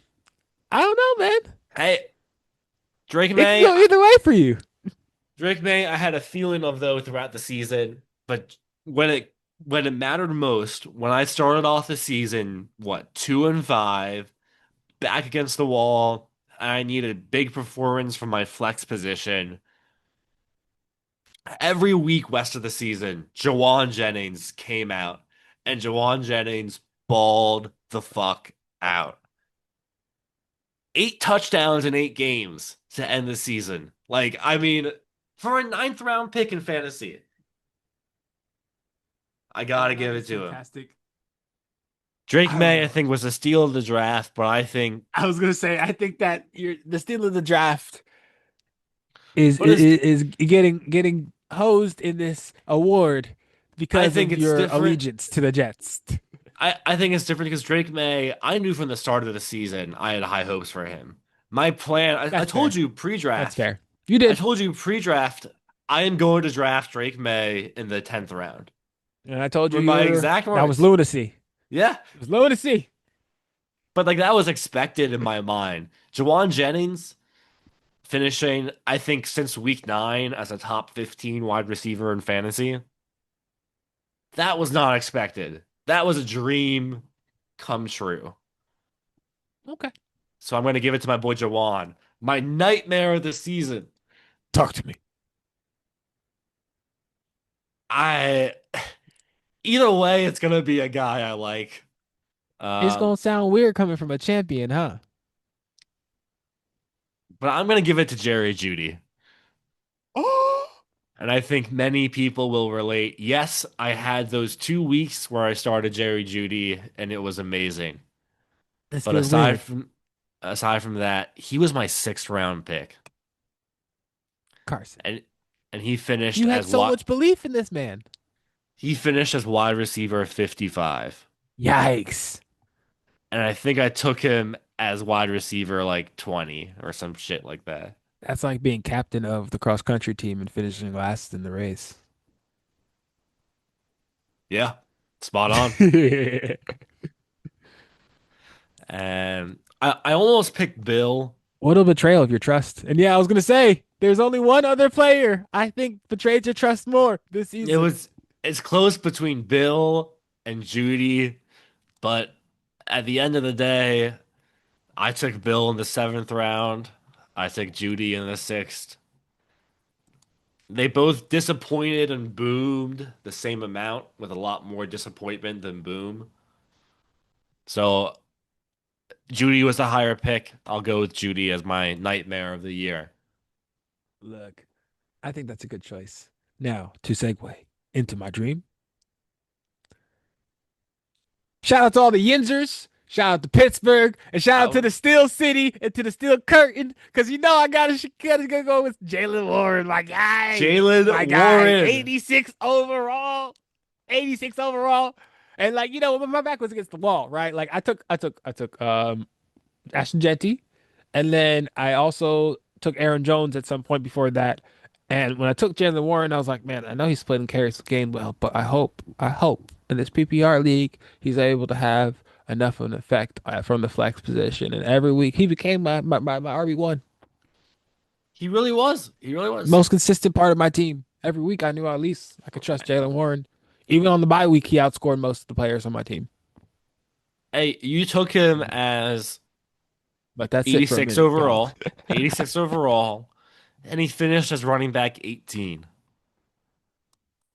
I don't know, man. Hey, Drake It can May, go either way for you. Drake May, I had a feeling of though throughout the season, but when it mattered most, when I started off the season, 2-5, back against the wall, I needed big performance from my flex position. Every week west of the season, Jawan Jennings came out, and Jawan Jennings balled the fuck out. 8 touchdowns in 8 games to end the season. For a 9th round pick in fantasy, I gotta give it to him. Fantastic. Drake May, I think, was a steal of the draft, but I think I was gonna say, I think that the steal of the draft But is getting hosed in this award because think of it's your different. allegiance to the Jets. I think it's different because Drake May, I knew from the start of the season I had high hopes for him. My plan, I told you pre-draft. That's fair. You did. I told you pre-draft, I am going to draft Drake May in the 10th round. And I told you My exact words. that was lunacy. Yeah. It was lunacy. But that was expected in my mind. Jawan Jennings finishing, I think, since week 9 as a top 15 wide receiver in fantasy. That was not expected. That was a dream come true. Okay. So I'm going to give it to my boy Jawan. My nightmare of the season. Talk to me. Either way, it's going to be a guy I like. It's gonna sound weird coming from a champion, huh? But I'm going to give it to Jerry Judy. And I think many people will relate. Yes, I had those 2 weeks where I started Jerry Judy and it was amazing. Let's But get weird. aside from that, he was my sixth round pick. Carson. And and he finished You had as so what much belief in this man. he finished as wide receiver 55. Yikes. And I think I took him as wide receiver like 20 or some shit like that. That's like being captain of the cross country team and finishing last in the race. Yeah, spot on. And I almost picked Bill. What a betrayal of your trust. And yeah, I was gonna say there's only one other player I think betrayed your trust more this It season. was it's close between Bill and Judy, but at the end of the day, I took Bill in the seventh round. I took Judy in the sixth. They both disappointed and boomed the same amount with a lot more disappointment than boom. So Judy was the higher pick. I'll go with Judy as my nightmare of the year. Look, I think that's a good choice. Now, to segue into my dream. Shout out to all the Yinzers. Shout out to Pittsburgh. And shout out to Oh, the Steel City and to the Steel Curtain. Because you know I gotta go with Jalen Warren, my guy. My Jalen guy. Warren. 86 overall. 86 overall. And like, my back was against the wall, right? Like I took Ashton Jetty. And then I also took Aaron Jones at some point before that. And when I took Jalen Warren, I was like, man, I know he's splitting carries the game well, but I hope in this PPR league he's able to have enough of an effect from the flex position. And every week he became my RB1, He really was. He really was. most consistent part of my team. Every week I knew at least I could trust Jalen Warren. Even on the bye week, he outscored most of the players on my team. Hey, you took him as But that's it for a 86 minute. Go. overall, 86 overall, and he finished as running back 18.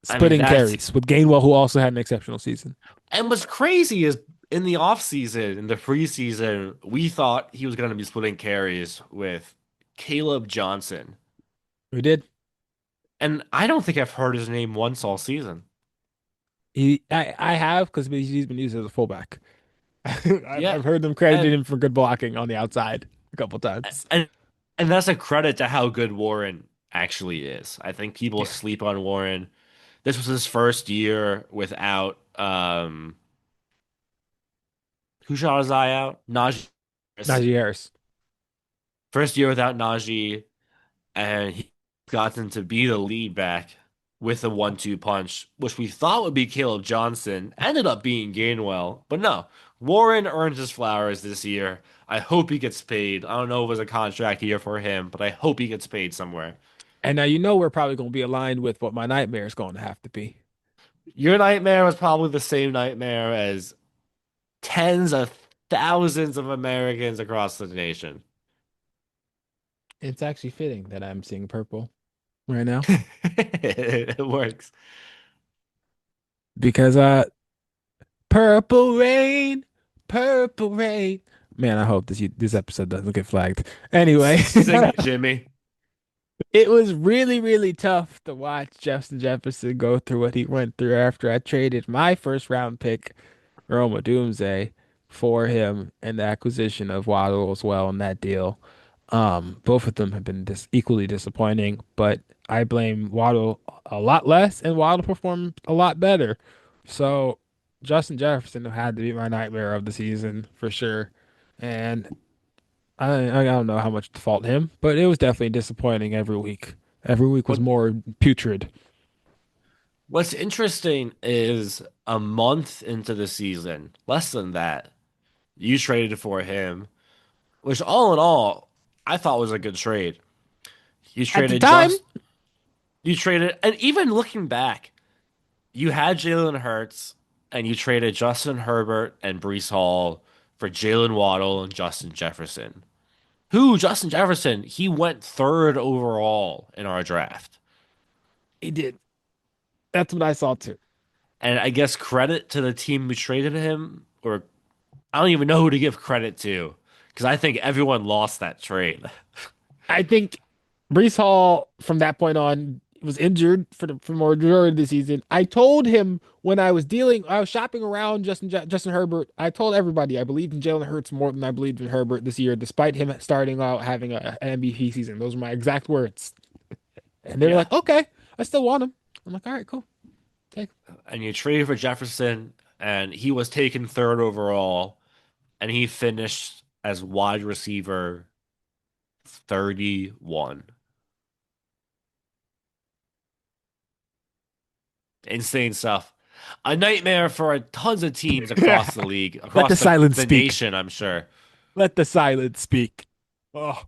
I mean, Splitting that's carries with Gainwell, who also had an exceptional season. and what's crazy is in the offseason, in the preseason, we thought he was going to be splitting carries with Caleb Johnson. We did. And I don't think I've heard his name once all season. I have because he's been used as a fullback. Yeah. I've heard them credited And him for good blocking on the outside a couple times. and and that's a credit to how good Warren actually is. I think people Yeah. sleep on Warren. This was his first year without who shot his eye out? Najee. Harris. Najee Harris. First year without Najee, and he gotten to be the lead back with a 1-2 punch, which we thought would be Caleb Johnson. Ended up being Gainwell, but no. Warren earns his flowers this year. I hope he gets paid. I don't know if it was a contract year for him, but I hope he gets paid somewhere. And now we're probably going to be aligned with what my nightmare is going to have to be. Your nightmare was probably the same nightmare as tens of thousands of Americans across the nation. It's actually fitting that I'm seeing purple right now It works. because purple rain, purple rain. Man, I hope this episode doesn't get flagged. Anyway, Sing it, Jimmy. it was really, really tough to watch Justin Jefferson go through what he went through after I traded my first round pick, Roma Doomsday, for him and the acquisition of Waddle as well in that deal. Both of them have been equally disappointing, but I blame Waddle a lot less, and Waddle performed a lot better. So Justin Jefferson had to be my nightmare of the season for sure. And I don't know how much to fault him, but it was definitely disappointing every week. Every week was What more putrid. What's interesting is a month into the season, less than that, you traded for him, which all in all, I thought was a good trade. You At the traded time, just you traded and even looking back, you had Jalen Hurts and you traded Justin Herbert and Brees Hall for Jalen Waddle and Justin Jefferson. Who, Justin Jefferson, he went third overall in our draft. he did. That's what I saw too. And I guess credit to the team who traded him, or I don't even know who to give credit to, because I think everyone lost that trade. I think Brees Hall, from that point on, was injured for more majority of the season. I told him when I was shopping around Justin Herbert. I told everybody I believed in Jalen Hurts more than I believed in Herbert this year, despite him starting out having an MVP season. Those were my exact words. And they were Yeah. like, "Okay, I still want him." I'm like, "All right, cool." Take. And you traded for Jefferson, and he was taken third overall, and he finished as wide receiver 31. Insane stuff. A nightmare for tons of teams across the league, Let the across silence the speak. nation, I'm sure. Let the silence speak. Oh,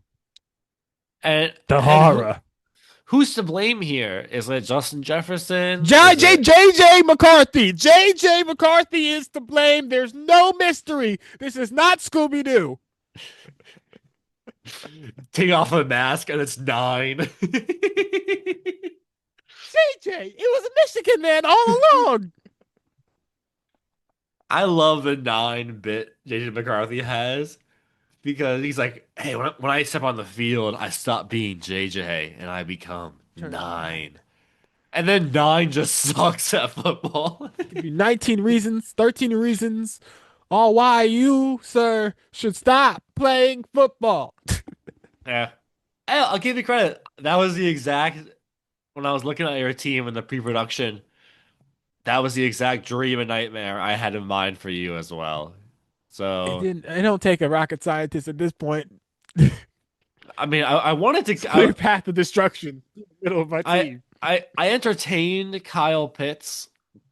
And the and horror. who's to blame here? Is it Justin Jefferson? J Is J it J J McCarthy. JJ McCarthy is to blame. There's no mystery. This is not Scooby Doo. take off a mask and it's 9? JJ, it was a Michigan man all along. I love the 9-bit JJ McCarthy has because he's like, hey, when I step on the field, I stop being JJ and I become Turn 9. And then 9 just sucks at football. Give you 19 reasons, 13 reasons on why you, sir, should stop playing football. Yeah. I'll give you credit. That was the exact, when I was looking at your team in the pre-production, that was the exact dream and nightmare I had in mind for you as well. So, It don't take a rocket scientist at this point. I mean, I wanted to, Clear path of destruction in the middle of my I, team. I entertained Kyle Pitts,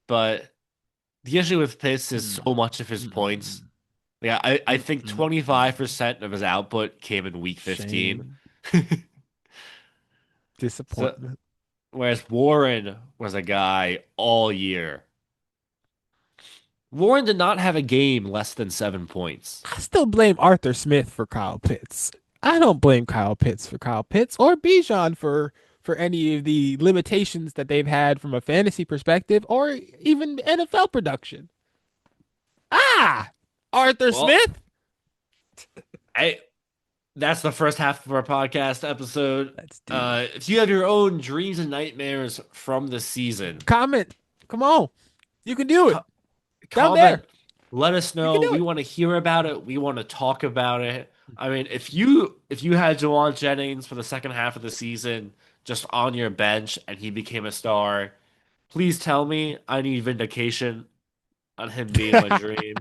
but the issue with Pitts is so much of his points. Yeah, I think 25% of his output came in week 15. Shame. So, Disappointment. whereas Warren was a guy all year. Warren did not have a game less than 7 points. I still blame Arthur Smith for Kyle Pitts. I don't blame Kyle Pitts for Kyle Pitts or Bijan for any of the limitations that they've had from a fantasy perspective or even NFL production. Arthur Well, Smith. Hey, that's the first half of our podcast episode. Let's do it. If you have your own dreams and nightmares from the season, Comment. Come on. You can do it. Co- Down comment. there. Let us You know. can do We it. want to hear about it. We want to talk about it. I mean, if you had Jawan Jennings for the second half of the season just on your bench and he became a star, please tell me. I need vindication on him being my dream.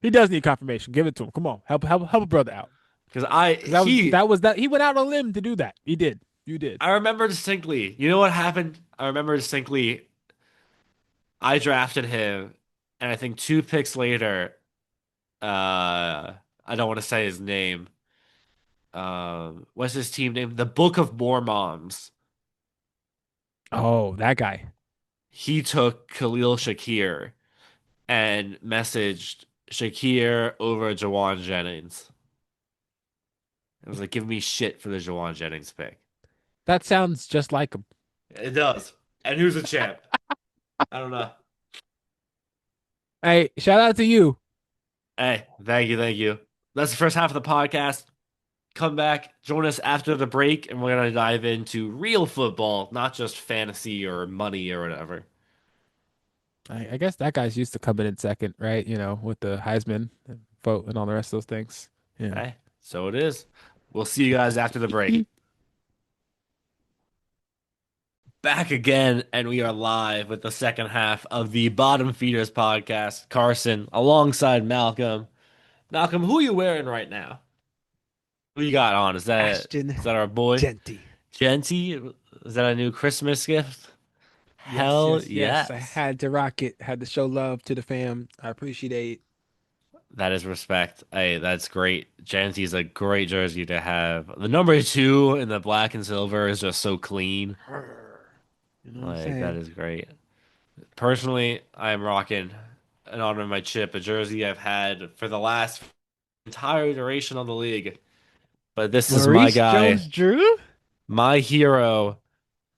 He does need confirmation. Give it to him. Come on. Help a brother out. Because 'Cause that was that he went out on a limb to do that. He did. You did. I remember distinctly. You know what happened? I remember distinctly. I drafted him, and I think 2 picks later, I don't want to say his name. What's his team name? The Book of Mormons. Oh, that guy. He took Khalil Shakir and messaged Shakir over Jawan Jennings. It was like, give me shit for the Jawan Jennings pick. That sounds just like him. It does. And who's the champ? I don't know. Hey, shout out to you. Hey, thank you. That's the first half of the podcast. Come back, join us after the break, and we're going to dive into real football, not just fantasy or money or whatever. I guess that guy's used to coming in second, right? You know, with the Heisman vote and all the rest of those things. Yeah. Hey, so it is. We'll see you guys after the break. Back again, and we are live with the second half of the Bottom Feeders podcast. Carson, alongside Malcolm. Malcolm, who are you wearing right now? Who you got on? Is that our boy? Genty? Is that a new Christmas gift? Hell yes. I had to rock it. Had to show love to the fam. I appreciate. That is respect. Hey, that's great. Genty's a great jersey to have. The number 2 in the black and silver is just so clean. You know what I'm Like, saying? that is great. Personally, I am rocking, in honor of my chip, a jersey I've had for the last entire duration of the league. But this is my Maurice guy, Jones-Drew? my hero.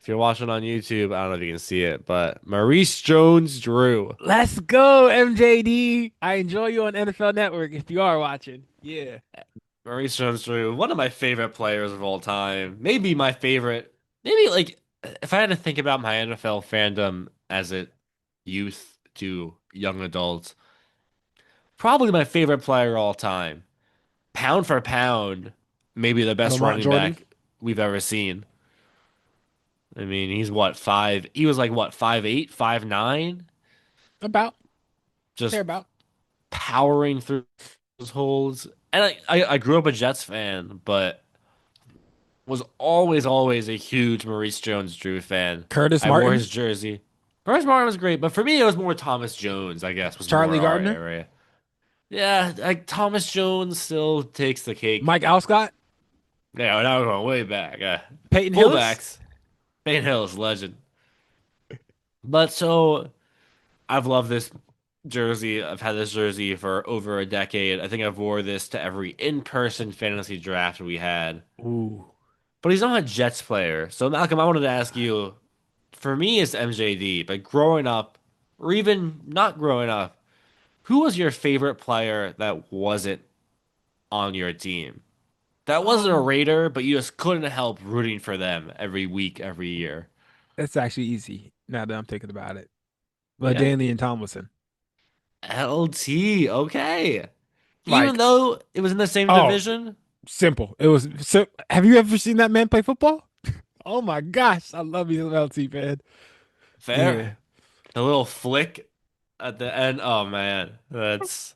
If you're watching on YouTube, I don't know if you can see it, but Maurice Jones-Drew. Let's go, MJD. I enjoy you on NFL Network if you are watching. Yeah. Maurice Jones-Drew, one of my favorite players of all time. Maybe my favorite. Maybe like if I had to think about my NFL fandom as a youth to young adults, probably my favorite player all time, pound for pound, maybe the best Lamont running Jordan, back we've ever seen. I mean, he's what, five? He was like what, 5'8", 5'9", about just about. powering through those holes. And I grew up a Jets fan, but was always a huge Maurice Jones-Drew fan. Curtis I wore Martin, his jersey. Horace Martin was great, but for me, it was more Thomas Jones, I guess, was more Charlie our Gardner, area. Yeah, like Thomas Jones still takes the cake. Mike Alstott, Yeah, now we're going way back. Peyton Hillis. Fullbacks. Payne Hillis, legend. But so I've loved this jersey. I've had this jersey for over a decade. I think I've wore this to every in-person fantasy draft we had. Ooh, But he's not a Jets player. So Malcolm, I wanted to ask you, for me it's MJD, but growing up, or even not growing up, who was your favorite player that wasn't on your team? That wasn't a Raider, but you just couldn't help rooting for them every week, every year. that's actually easy. Now that I'm thinking about it, Yeah. LaDainian Tomlinson. LT, okay. Even Like, though it was in the same oh, division? simple. It was so. Have you ever seen that man play football? Oh my gosh, I love you, LT man. Yeah. Fair. The little flick at the end. Oh man, that's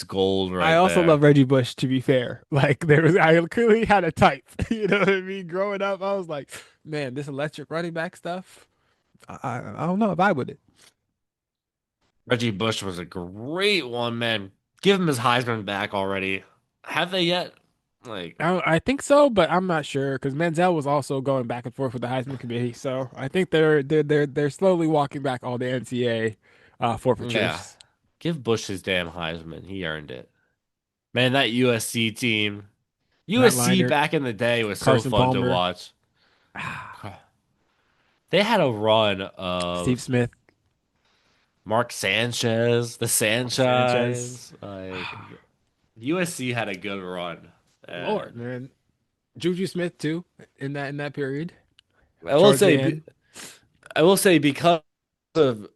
gold I right also there. love Reggie Bush, to be fair. Like I clearly had a type. You know what I mean? Growing up, I was like, man, this electric running back stuff. I don't know if I would. Reggie Bush was a great one, man. Give him his Heisman back already. Have they yet? Like, I think so, but I'm not sure because Manziel was also going back and forth with the Heisman committee. So I think they're slowly walking back all the NCAA yeah. forfeitures. Give Bush his damn Heisman. He earned it. Man, that USC team. Matt USC Leinart, back in the day was so Carson fun to Palmer, watch. They had a run Steve of Smith, Mark Sanchez, the Sanchez. Sanchez. Like USC had a good run. Lord, And man, Juju Smith too in that period. I will Charles say, Van. I will say because of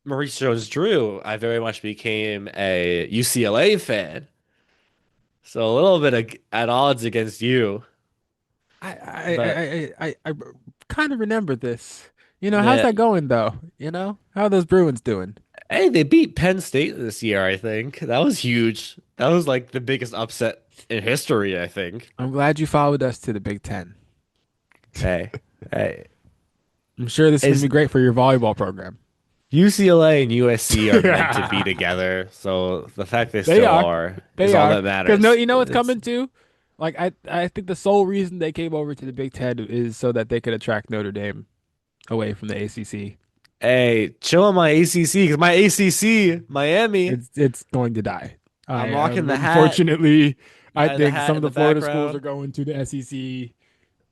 Maurice Jones-Drew, I very much became a UCLA fan. So a little bit at odds against you. I But I kind of remember this. How's yeah, that going though? How are those Bruins doing? hey, they beat Penn State this year, I think. That was huge. That was like the biggest upset in history, I think. I'm glad you followed us to the Big Ten. Hey, hey. I'm sure this is going to Is be great for your volleyball program. UCLA and USC are meant to be together, so the fact they They still are. are is They all are. that Because no, matters. you know what's It's coming too? Like I think the sole reason they came over to the Big Ten is so that they could attract Notre Dame away from the ACC. hey, chill on my ACC because my ACC, Miami, It's going to die. I'm rocking the hat. Unfortunately, I The think hat some in of the the Florida schools are background, going to the SEC.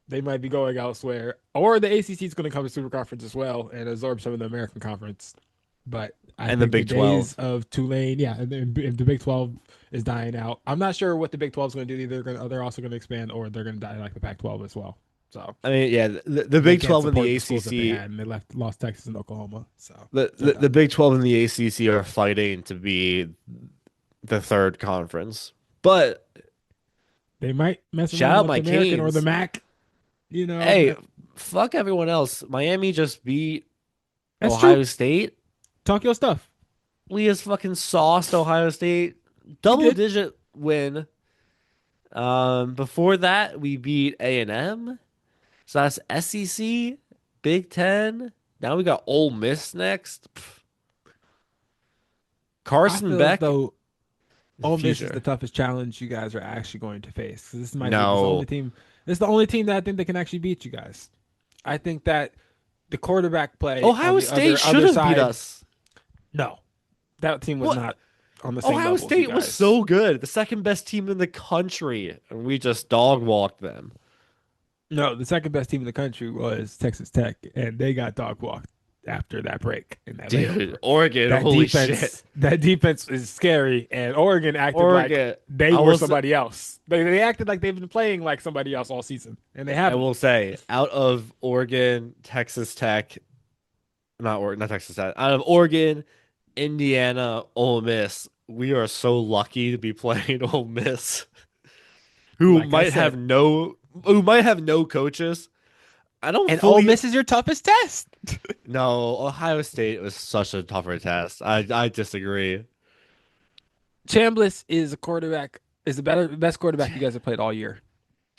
They might be going elsewhere, or the ACC is going to come to Super Conference as well and absorb some of the American Conference. But I and the think the Big days 12. of Tulane, yeah, and the Big 12 is dying out. I'm not sure what the Big 12 is going to do. They're also going to expand, or they're going to die like the Pac-12 as well. So I mean, yeah, the they Big can't 12 and the support the schools that they ACC, had, and they lost Texas and Oklahoma. So the, they're the the done. Big 12 and the ACC are fighting to be the third conference. But They might mess shout around out with the my American or the Canes. MAC. Hey, fuck everyone else. Miami just beat That's true. Ohio State. Talk your stuff. We just fucking sauced Ohio State. We Double did. digit win. Before that, we beat A&M. So that's SEC, Big Ten. Now we got Ole Miss next. I Carson feel as Beck, though the Ole Miss is the future. toughest challenge you guys are actually going to face. 'Cause this is the only No. team. This is the only team that I think they can actually beat you guys. I think that the quarterback play on Ohio the State should other have beat side. us. No, that team was What? not on the same Ohio level as you State was guys. so good. The second best team in the country. And we just dog walked them. No, the second best team in the country was Texas Tech, and they got dog walked. after that break in that Dude, layover. Oregon, holy shit. That defense is scary, and Oregon acted like Oregon, they I were will say, somebody else. They acted like they've been playing like somebody else all season, and they I haven't. will say, out of Oregon, Texas Tech, not Texas Tech, out of Oregon, Indiana, Ole Miss, we are so lucky to be playing Ole Miss, who Like I might have said, no, who might have no coaches. I don't and Ole fully Miss is your toughest test. No, Ohio State was such a tougher test. I disagree. Chambliss is a quarterback. Is the best quarterback you guys have played all year.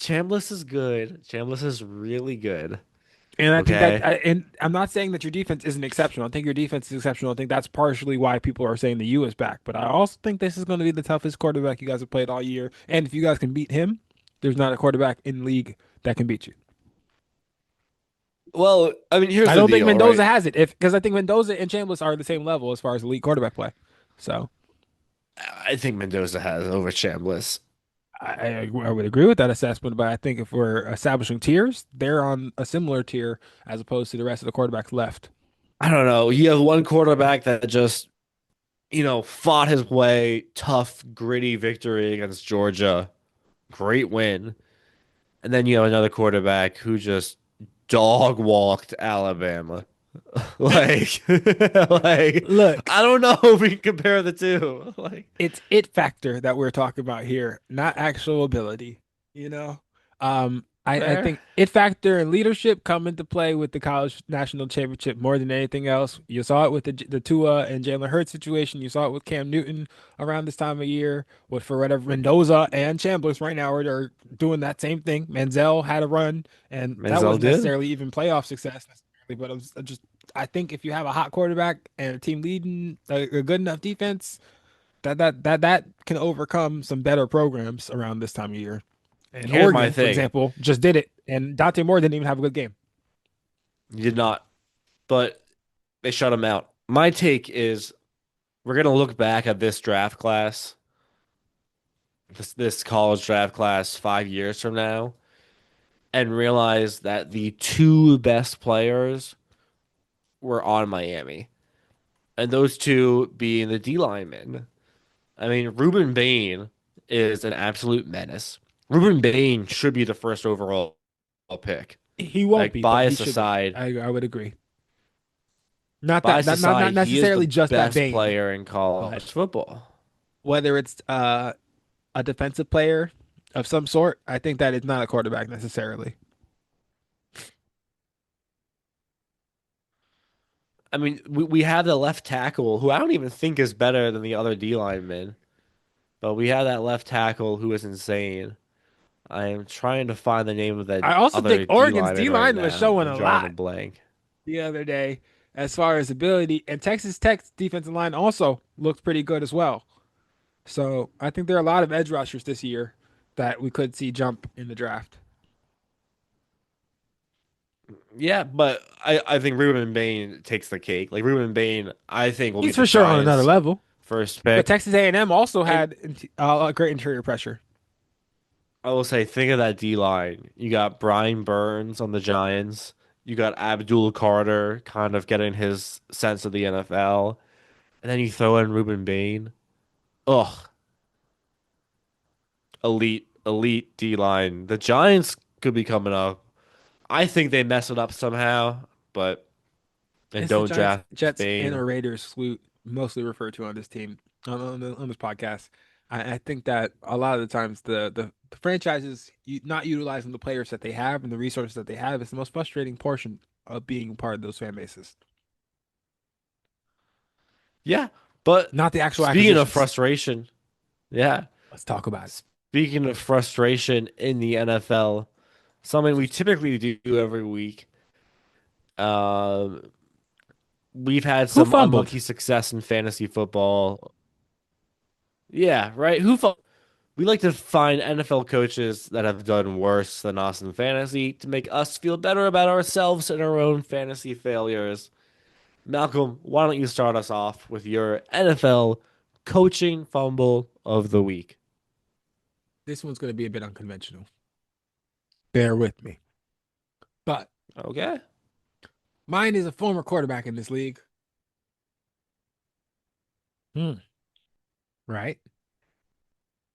Chambliss is good. Chambliss is really good. And I think Okay. and I'm not saying that your defense isn't exceptional. I think your defense is exceptional. I think that's partially why people are saying the U is back. But I also think this is going to be the toughest quarterback you guys have played all year. And if you guys can beat him, there's not a quarterback in the league that can beat you. Well, I mean, here's I the don't think deal, Mendoza right? has it, if because I think Mendoza and Chambliss are the same level as far as elite quarterback play. So I think Mendoza has over Chambliss. I would agree with that assessment. But I think if we're establishing tiers, they're on a similar tier as opposed to the rest of the quarterbacks left. I don't know. You have one quarterback that just, fought his way, tough, gritty victory against Georgia. Great win. And then you have another quarterback who just dog walked Alabama. Like, like Look, I don't know if we can compare the two. Like, it's it factor that we're talking about here, not actual ability. You know, I fair. think it factor and leadership come into play with the college national championship more than anything else. You saw it with the Tua and Jalen Hurts situation. You saw it with Cam Newton around this time of year. With for whatever Mendoza and Chambliss right now are doing that same thing. Manziel had a run, and that Menzel wasn't did. necessarily even playoff success necessarily. But I think if you have a hot quarterback and a team leading a good enough defense that can overcome some better programs around this time of year. And Here's my Oregon, for thing. example, just did it, and Dante Moore didn't even have a good game. You did not, but they shut him out. My take is we're gonna look back at this draft class, this college draft class 5 years from now, and realize that the two best players were on Miami, and those two being the D linemen. I mean, Ruben Bain is an absolute menace. Ruben Bain should be the first overall pick. He won't Like be, but he bias should be. aside, I would agree. Not that bias not aside, he is the necessarily just that best Bane, player in but college football. whether it's a defensive player of some sort, I think that is not a quarterback necessarily. I mean, we have the left tackle who I don't even think is better than the other D linemen, but we have that left tackle who is insane. I am trying to find the name of that I also think other D Oregon's D lineman right line was now. showing I'm a drawing a lot blank. the other day as far as ability, and Texas Tech's defensive line also looked pretty good as well. So I think there are a lot of edge rushers this year that we could see jump in the draft. Yeah, but I think Ruben Bain takes the cake. Like Ruben Bain, I think will be He's the for sure on another Giants' level. first But pick. Texas A&M also And had a great interior pressure. I will say, think of that D line. You got Brian Burns on the Giants. You got Abdul Carter kind of getting his sense of the NFL. And then you throw in Ruben Bain. Ugh, elite D line. The Giants could be coming up. I think they mess it up somehow, but and It's the don't Giants, draft Jets, and Bain. the Raiders we mostly refer to on this team on this podcast. I think that a lot of the times the franchises not utilizing the players that they have and the resources that they have is the most frustrating portion of being part of those fan bases, Yeah, but not the actual speaking of acquisitions. frustration, yeah, Let's talk about it. speaking of frustration in the NFL, something we typically do every week. Um, we've had Who some fumbled? unlucky success in fantasy football. Yeah, right. We like to find NFL coaches that have done worse than us in fantasy to make us feel better about ourselves and our own fantasy failures. Malcolm, why don't you start us off with your NFL coaching fumble of the week? This one's going to be a bit unconventional. Bear with me. But Okay. Mine is a former quarterback in this league. Hmm. Right.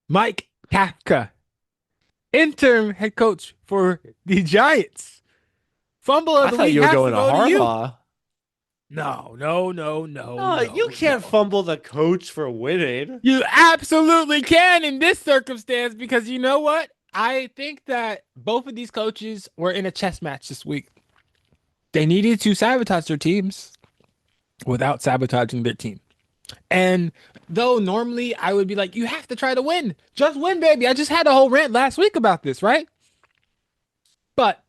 Mike Kafka, interim head coach for the Giants. Fumble of I the thought week you were has to going to go to you. Harbaugh. No, no, no, no, No, you no, can't no. fumble the coach for winning. You absolutely can in this circumstance because you know what? I think that both of these coaches were in a chess match this week. They needed to sabotage their teams without sabotaging their team. And though normally I would be like, you have to try to win. Just win, baby. I just had a whole rant last week about this, right? But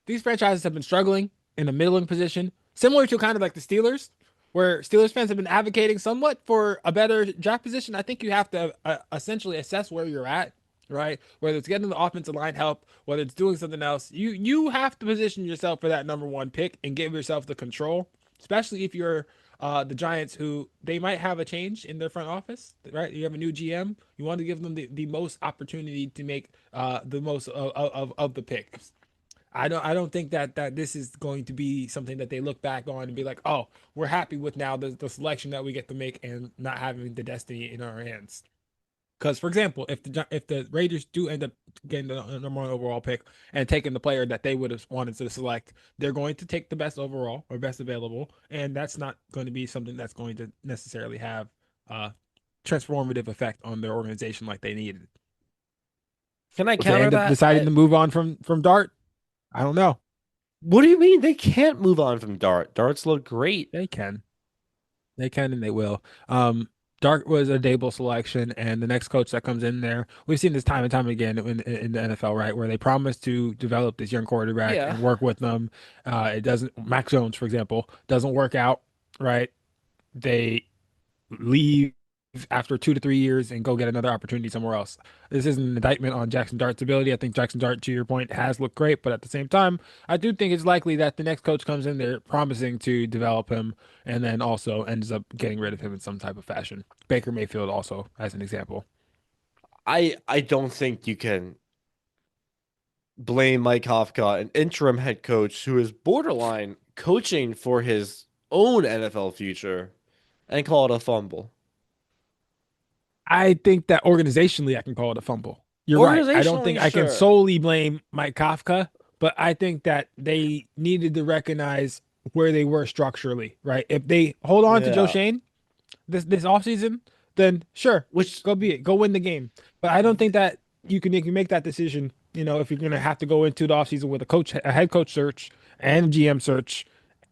these franchises have been struggling in a middling position, similar to kind of like the Steelers, where Steelers fans have been advocating somewhat for a better draft position. I think you have to essentially assess where you're at, right? Whether it's getting the offensive line help, whether it's doing something else, you have to position yourself for that number one pick and give yourself the control, especially if you're the Giants, who they might have a change in their front office, right? You have a new GM. You want to give them the most opportunity to make the most of the picks. I don't think that this is going to be something that they look back on and be like, oh, we're happy with now the selection that we get to make and not having the destiny in our hands. Because, for example, if the Raiders do end up getting the number one overall pick and taking the player that they would have wanted to select, they're going to take the best overall or best available, and that's not going to be something that's going to necessarily have a transformative effect on their organization like they needed. Can I If they counter end up that? deciding to move on from Dart, I don't know. What do you mean they can't move on from Dart? Darts look great. They can. They can and they will. Dark was a Dable selection, and the next coach that comes in there, we've seen this time and time again in the NFL, right? Where they promise to develop this young quarterback Yeah. and work with them. It doesn't. Mac Jones, for example, doesn't work out, right? They leave after 2 to 3 years and go get another opportunity somewhere else. This isn't an indictment on Jackson Dart's ability. I think Jackson Dart, to your point, has looked great, but at the same time, I do think it's likely that the next coach comes in there promising to develop him and then also ends up getting rid of him in some type of fashion. Baker Mayfield also, as an example. I don't think you can blame Mike Kafka, an interim head coach who is borderline coaching for his own NFL future, and call it a fumble. I think that organizationally, I can call it a fumble. You're right. I don't Organizationally, think I can sure. solely blame Mike Kafka, but I think that they needed to recognize where they were structurally, right? If they hold on to Joe Yeah. Shane this offseason, then sure, Which go be it. Go win the game. But I don't think that you can make that decision, if you're gonna have to go into the offseason with a head coach search and GM search,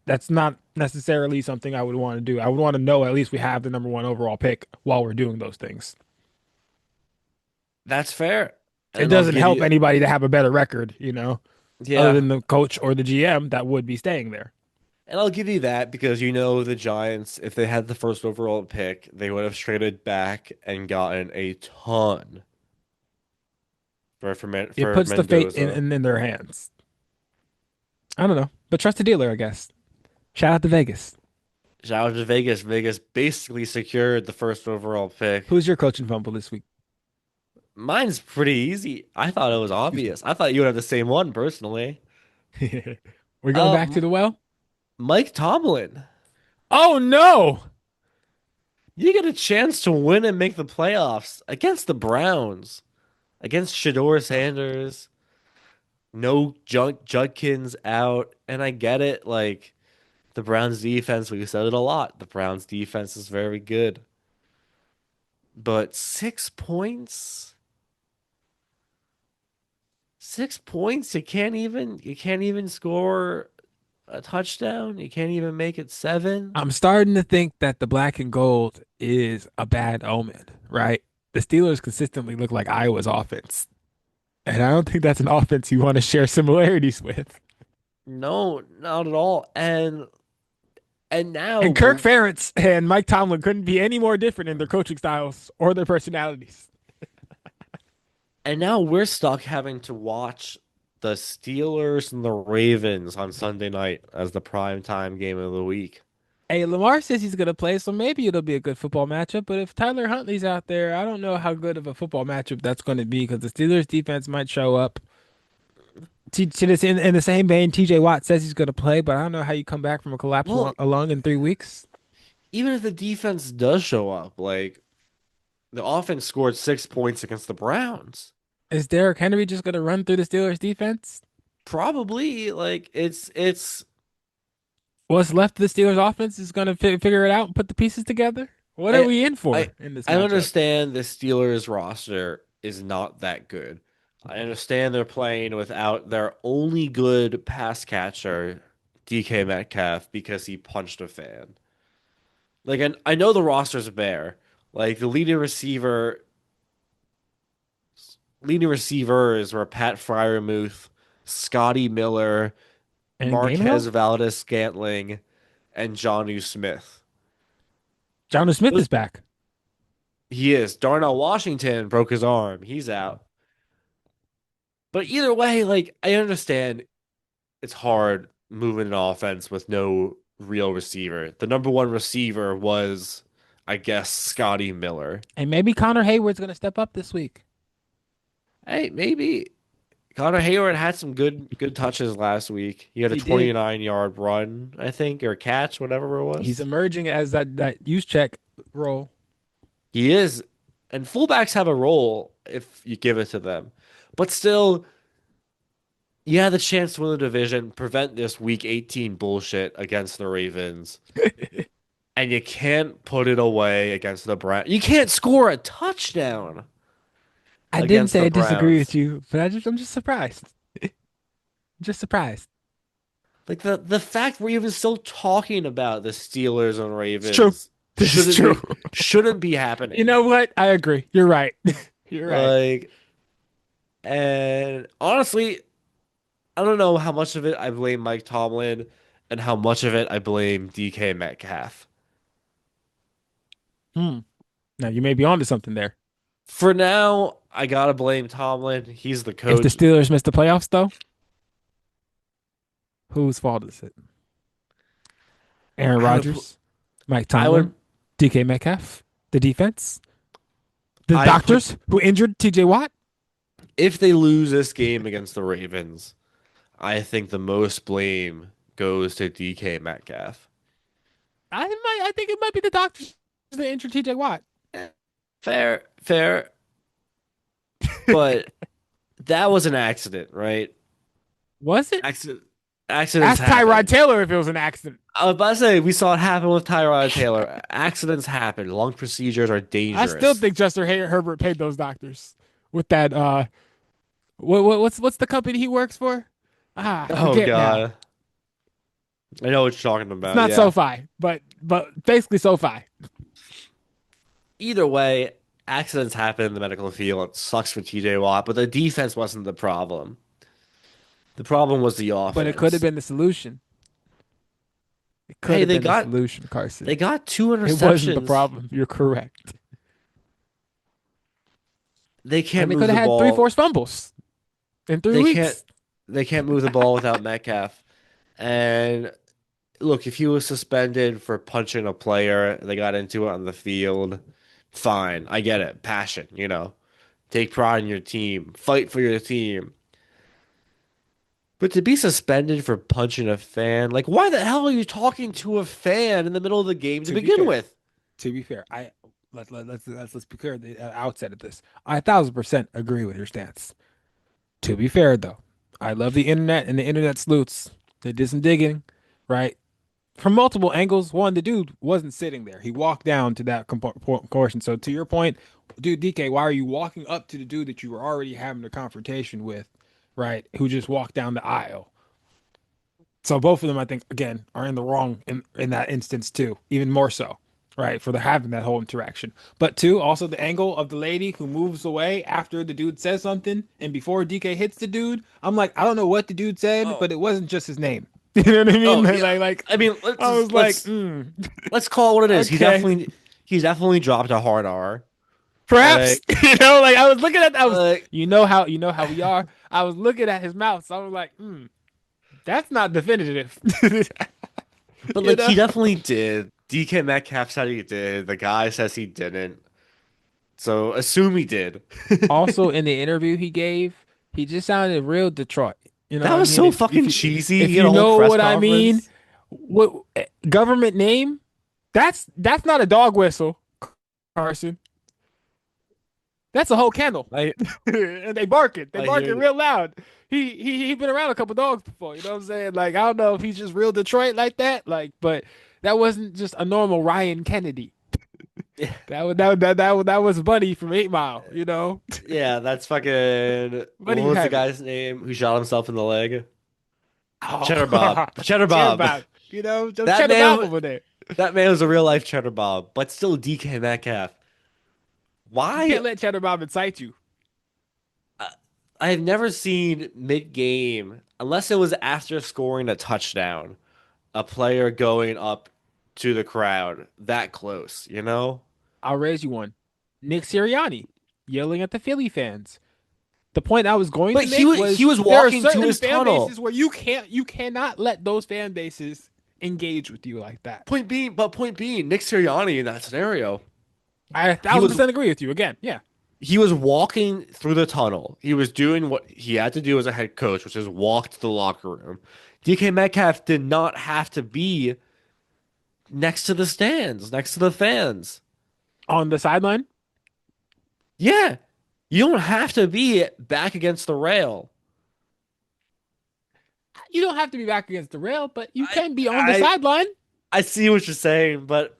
that's not necessarily something I would want to do. I would want to know at least we have the number one overall pick while we're doing those things. that's fair. It And I'll doesn't give help you anybody to have a better record, other yeah. than the coach or the GM that would be staying there. And I'll give you that because you know the Giants, if they had the first overall pick, they would have traded back and gotten a ton It for puts the fate Mendoza. in their hands. I don't know, but trust the dealer, I guess. Shout out to Vegas. Shout out to Vegas. Vegas basically secured the first overall pick. Who's your coach and fumble this week? Mine's pretty easy. I thought it was Excuse me. obvious. I thought you would have the same one personally. We're going back to the well. Mike Tomlin. Oh no! You get a chance to win and make the playoffs against the Browns, against Shador Sanders. No Judkins out, and I get it. Like the Browns defense, we said it a lot. The Browns defense is very good, but 6 points, 6 points. You can't even score a touchdown. You can't even make it seven. I'm starting to think that the black and gold is a bad omen, right? The Steelers consistently look like Iowa's offense. And I don't think that's an offense you want to share similarities with. No, not at all. And And Kirk now Ferentz and Mike Tomlin couldn't be any more different in their coaching styles or their personalities. and now we're stuck having to watch the Steelers and the Ravens on Sunday night as the prime time game of the week. Hey, Lamar says he's going to play, so maybe it'll be a good football matchup. But if Tyler Huntley's out there, I don't know how good of a football matchup that's going to be because the Steelers defense might show up. In the same vein, TJ Watt says he's going to play, but I don't know how you come back from a collapsed Well, lung in 3 weeks. even if the defense does show up, like the offense scored 6 points against the Browns. Is Derrick Henry just going to run through the Steelers defense? Probably, like it's What's left of the Steelers offense is going to figure it out and put the pieces together? What are I we in for I in this I matchup? understand the Steelers roster is not that good. I understand they're playing without their only good pass catcher, DK Metcalf, because he punched a fan. Like, and I know the roster's bare. Like the leading receivers were Pat Fryermuth, Scotty Miller, And Marquez Gainwell? Valdez-Scantling, and Jonnu Smith. Jonnu Smith Those- is back. He is. Darnell Washington broke his arm. He's out. But either way, like I understand it's hard moving an offense with no real receiver. The number one receiver was, I guess, Scotty Miller. And maybe Connor Hayward's going to step up this week. Hey, maybe Connor Hayward had some good touches last week. He had a He did. 29-yard run, I think, or catch, whatever it was. He's emerging as that use check role. He is. And fullbacks have a role if you give it to them. But still, you had the chance to win the division, prevent this week 18 bullshit against the Ravens. And you can't put it away against the Browns. You can't score a touchdown I didn't against say the I disagree Browns. with you, but I'm just surprised. Just surprised. Like the fact we're even still talking about the Steelers and Ravens true. This is shouldn't true. shouldn't be happening. You know what? I agree. You're right. You're right. Like, and honestly, I don't know how much of it I blame Mike Tomlin and how much of it I blame DK Metcalf. Now you may be onto something there. For now, I gotta blame Tomlin. He's the If coach. the Steelers miss the playoffs, though, whose fault is it? Aaron I would Rodgers, Mike I Tomlin, would DK Metcalf, the defense, the I doctors who injured TJ Watt. if they lose this game against the Ravens, I think the most blame goes to DK Metcalf. I think it might be the doctors that injured TJ Watt. Fair. But that was an accident, right? Was it? Accidents Ask Tyrod happen. Taylor if it was an accident. I was about to say we saw it happen with Tyrod Taylor. Accidents happen. Lung procedures are I dangerous. still think Justin Herbert paid those doctors with that. What's the company he works for? I Oh forget now. God. I know what you're talking about. It's not yeah. SoFi, but basically SoFi. Either way, accidents happen in the medical field. It sucks for TJ Watt, but the defense wasn't the problem. The problem was the offense. But it could have been the solution. It could Hey, have they been got- the solution, Carson. They got two It interceptions. wasn't the problem. You're correct. They can't And they move could the have had ball. 3 forced fumbles in 3 They weeks. can't. They can't move the ball without Metcalf. And look, if he was suspended for punching a player, they got into it on the field. Fine, I get it. Passion, take pride in your team, fight for your team. But to be suspended for punching a fan, like, why the hell are you talking to a fan in the middle of the game to To be begin fair. with? To be fair, let's be clear at the outset of this. I 1,000% agree with your stance. To be fair, though, I love the internet and the internet sleuths. They did some digging, right? From multiple angles. One, the dude wasn't sitting there. He walked down to that portion. So to your point, dude, DK, why are you walking up to the dude that you were already having a confrontation with, right? Who just walked down the aisle? So both of them, I think, again, are in the wrong in that instance too, even more so, right? For the having that whole interaction. But two, also the angle of the lady who moves away after the dude says something and before DK hits the dude. I'm like, I don't know what the dude said, but it wasn't just his name. You know what I mean? Oh, yeah. Like I mean, I was let's let's call it what it is. Okay. He definitely dropped a hard R. perhaps like I was looking at Like- you know how we are. I was looking at his mouth, so I was like, that's not definitive. But like he definitely did. DK Metcalf said he did. The guy says he didn't. So assume he did. Also, in the interview he gave, he just sounded real Detroit. You know That what I was mean? so If fucking you, cheesy. if He had you a whole know press what I mean, conference. what government name? That's not a dog whistle, Carson. That's a whole kennel. I And they barking. They I hear barking you. real loud. He been around a couple dogs before. You know what I'm saying? Like I don't know if he's just real Detroit like that. Like, but that wasn't just a normal Ryan Kennedy. That was Buddy from 8 Mile. You know, Yeah, that's fucking. What Buddy was the heavy. guy's name who shot himself in the leg? Cheddar Bob. Oh, Cheddar Cheddar Bob. Bob. You know, just That Cheddar Bob man. over there. That man was a real life Cheddar Bob, but still DK Metcalf. You Why? can't let Cheddar Bob incite you. I have never seen mid game, unless it was after scoring a touchdown, a player going up to the crowd that close, you know? I'll raise you one. Nick Sirianni yelling at the Philly fans. The point I was going But to make he was was there are walking to certain his fan tunnel. bases where you cannot let those fan bases engage with you like that. Point being, Nick Sirianni in that scenario, I a he thousand was percent agree with you again. Yeah. he was walking through the tunnel. He was doing what he had to do as a head coach, which is walk to the locker room. DK Metcalf did not have to be next to the stands, next to the fans. On the sideline, Yeah, you don't have to be back against the rail. you don't have to be back against the rail, but you I can be on the I sideline. I see what you're saying, but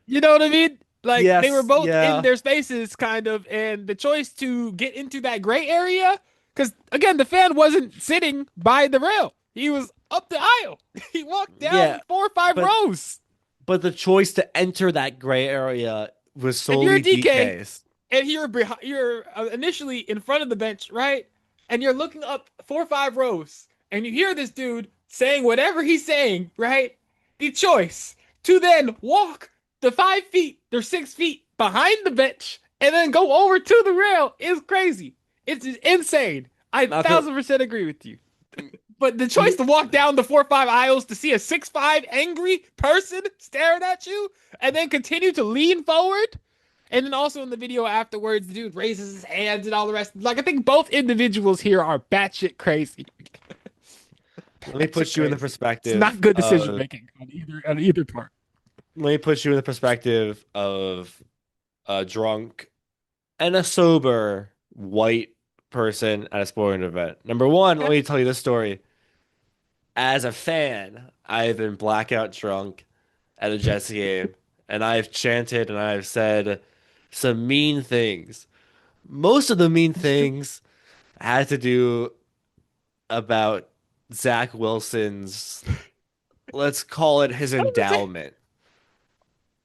You know what I mean? Like they were yes, both in yeah, their spaces, kind of, and the choice to get into that gray area, because again, the fan wasn't sitting by the rail; he was up the aisle. He walked yeah, down 4 or 5 but rows, but the choice to enter that gray area was and you're a solely DK, DK's. and you're behind, you're initially in front of the bench, right? And you're looking up 4 or 5 rows, and you hear this dude saying whatever he's saying, right? The choice to then walk the 5 feet, or 6 feet behind the bench, and then go over to the rail is crazy. It's insane. I Not to, 1,000% agree with you. But the choice to walk down the 4 or 5 aisles to see a 6'5" angry person staring at you, and then continue to lean forward. And then also in the video afterwards, the dude raises his hands and all the rest. Like, I think both individuals here are batshit crazy. let me put you in the Crazy. It's perspective not good decision of making on either part. let me put you in the perspective of a drunk and a sober white person at a sporting event. Number one, let me tell you this story. As a fan, I've been blackout drunk at a Jets game, and I've chanted and I've said some mean things. Most of the mean things had to do about Zach Wilson's, let's call it his endowment.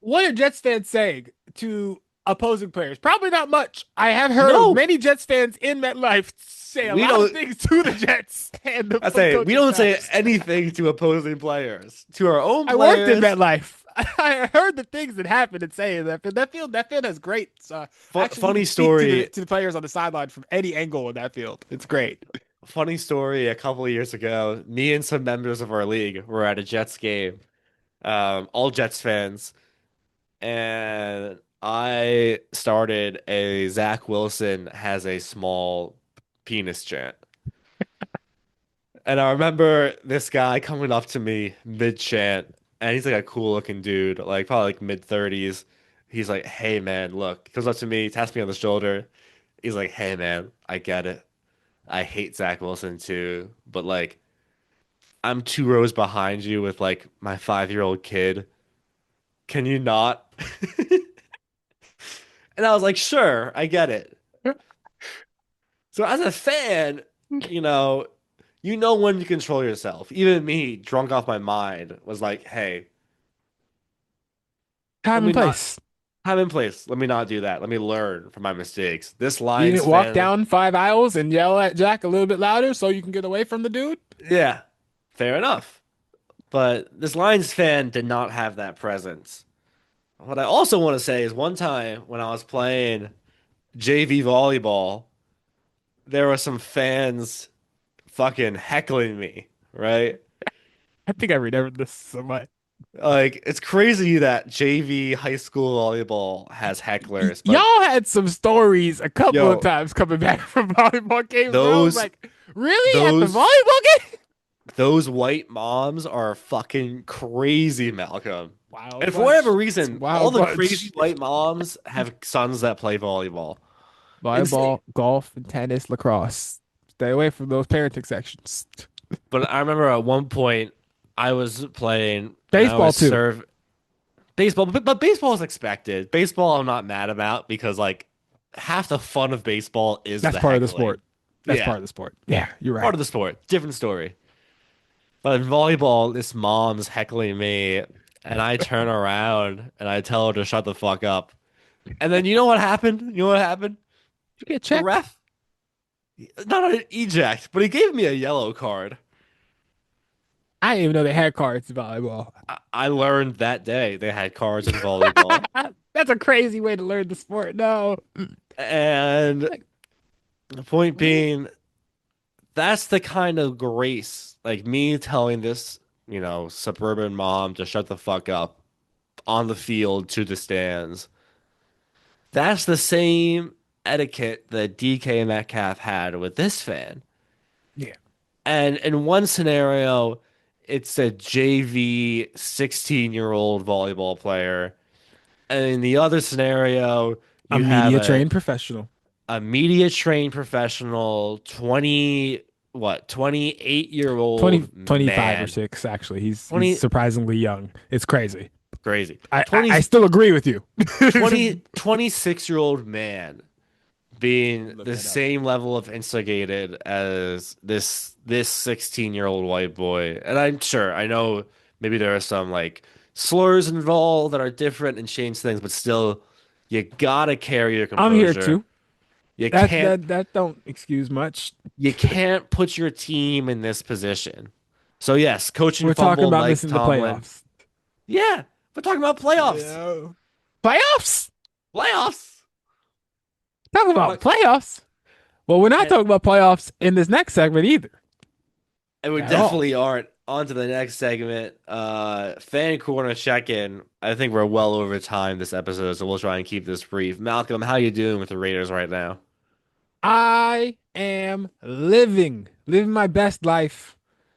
What are Jets fans saying to opposing players? Probably not much. I have heard No. of many Jets fans in MetLife say a We lot of don't- things to the Jets. And the I say we don't say staffs. anything to opposing players. To our own I worked in players, MetLife. I heard the things that happened and saying that field has great. Actually, funny you can speak story. to the players on the sideline from any angle in that field. It's great. Funny story. A couple of years ago, me and some members of our league were at a Jets game, all Jets fans, and I started a Zach Wilson has a small penis chant. And I remember this guy coming up to me mid chant, and he's like a cool looking dude, like probably like mid 30s. He's like, "Hey man, look." He comes up to me, taps me on the shoulder. He's like, "Hey man, I get it. I hate Zach Wilson too, but like I'm 2 rows behind you with like my 5-year-old kid. Can you not?" And I was like, "Sure, I get it." So as a fan, you know when to control yourself. Even me, drunk off my mind, was like, "Hey, let Time me and not place. time in place. Let me not do that. Let me learn from my mistakes." This You Lions didn't walk fan, down 5 aisles and yell at Jack a little bit louder so you can get away from the dude. yeah, fair enough. But this Lions fan did not have that presence. What I also want to say is one time when I was playing JV volleyball, there were some fans fucking heckling me, right? I think I remember this so much. Like, it's crazy that JV high school volleyball has hecklers, but Y'all had some stories a couple of yo, times coming back from volleyball games where I was those like, Really? At the Those volleyball game? those white moms are fucking crazy, Malcolm. Wild And for bunch. whatever It's reason, all wild the bunch. crazy white moms have sons that play volleyball. Insane. Volleyball, golf, and tennis, lacrosse. Stay away from those parenting sections. But I remember at one point I was playing and I Baseball was too. serve baseball, but baseball is expected. Baseball I'm not mad about because like half the fun of baseball is That's the part of the heckling. sport. That's Yeah, part of the sport. Yeah, you're part right. of the sport. Different story. But in volleyball, this mom's heckling me, and I turn around and I tell her to shut the fuck up. And then you know what happened? You know what happened? You get The checked. ref, not an eject, but he gave me a yellow card. I didn't even know they had cards in volleyball. I learned that day they had cards in volleyball. That's a crazy way to learn the sport. No. And the point being, that's the kind of grace, like me telling this, suburban mom to shut the fuck up on the field to the stands. That's the same etiquette that DK Metcalf had with this fan. Yeah. And in one scenario, it's a JV 16-year-old volleyball player. And in the other scenario, A you have media trained professional. a media trained professional, 28-year-old 25 or man. 6, actually. He's 20 surprisingly young. It's crazy. crazy. I still agree with you. 26-year-old man being Look the that up. same level of instigated as this 16-year-old white boy. And I know maybe there are some like slurs involved that are different and change things, but still you gotta carry your I'm here composure. too. You That can't that that don't excuse much. you can't put your team in this position. So yes, coaching We're talking fumble, about Mike this in the Tomlin. playoffs. Yeah, we're talking about playoffs. Yeah. Playoffs? Playoffs. Talk about Look, playoffs. Well, we're not and, talking about playoffs in this next segment either. and we At all. definitely aren't. On to the next segment. Fan corner check-in. I think we're well over time this episode, so we'll try and keep this brief. Malcolm, how you doing with the Raiders right now? I am living my best life.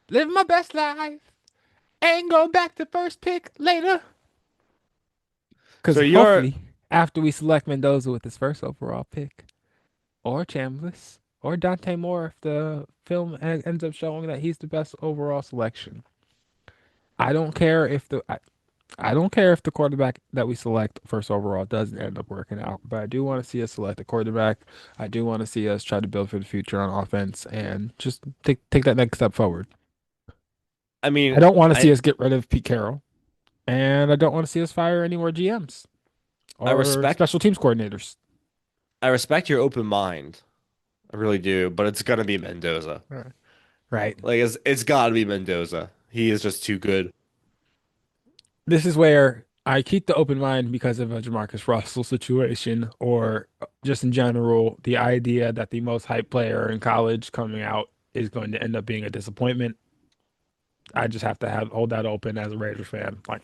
Living my best life. Ain't going back to first pick later. Because So you're hopefully, after we select Mendoza with his first overall pick, or Chambliss, or Dante Moore, if the film ends up showing that he's the best overall selection, I don't care if I don't care if the quarterback that we select first overall doesn't end up working out, but I do want to see us select a quarterback. I do want to see us try to build for the future on offense and just take that next step forward. I mean, I don't want to see I us get rid of Pete Carroll, and I don't want to see us fire any more GMs I or respect special teams coordinators. I respect your open mind. I really do, but it's gonna be Mendoza. Right. Like it's gotta be Mendoza. He is just too good. This is where I keep the open mind because of a Jamarcus Russell situation, or just in general, the idea that the most hyped player in college coming out is going to end up being a disappointment. I just have to hold that open as a Raiders fan. Like,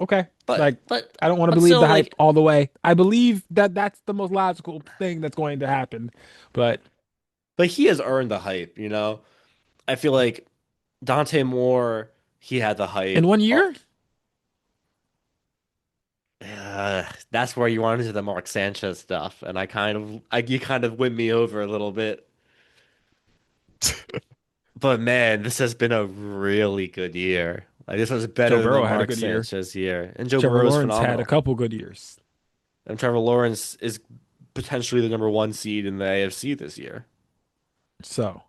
okay, like But I don't want to but believe still, the hype like, all the way. I believe that that's the most logical thing that's going to happen, but but he has earned the hype, you know? I feel like Dante Moore, he had the in hype. 1 year, That's where you want into the Mark Sanchez stuff, and you kind of win me over a little bit. But man, this has been a really good year. Like this was better Joe than Burrow the had a Mark good year. Sanchez year, and Joe Trevor Burrow is Lawrence had a phenomenal. couple good years. And Trevor Lawrence is potentially the number one seed in the AFC this year. So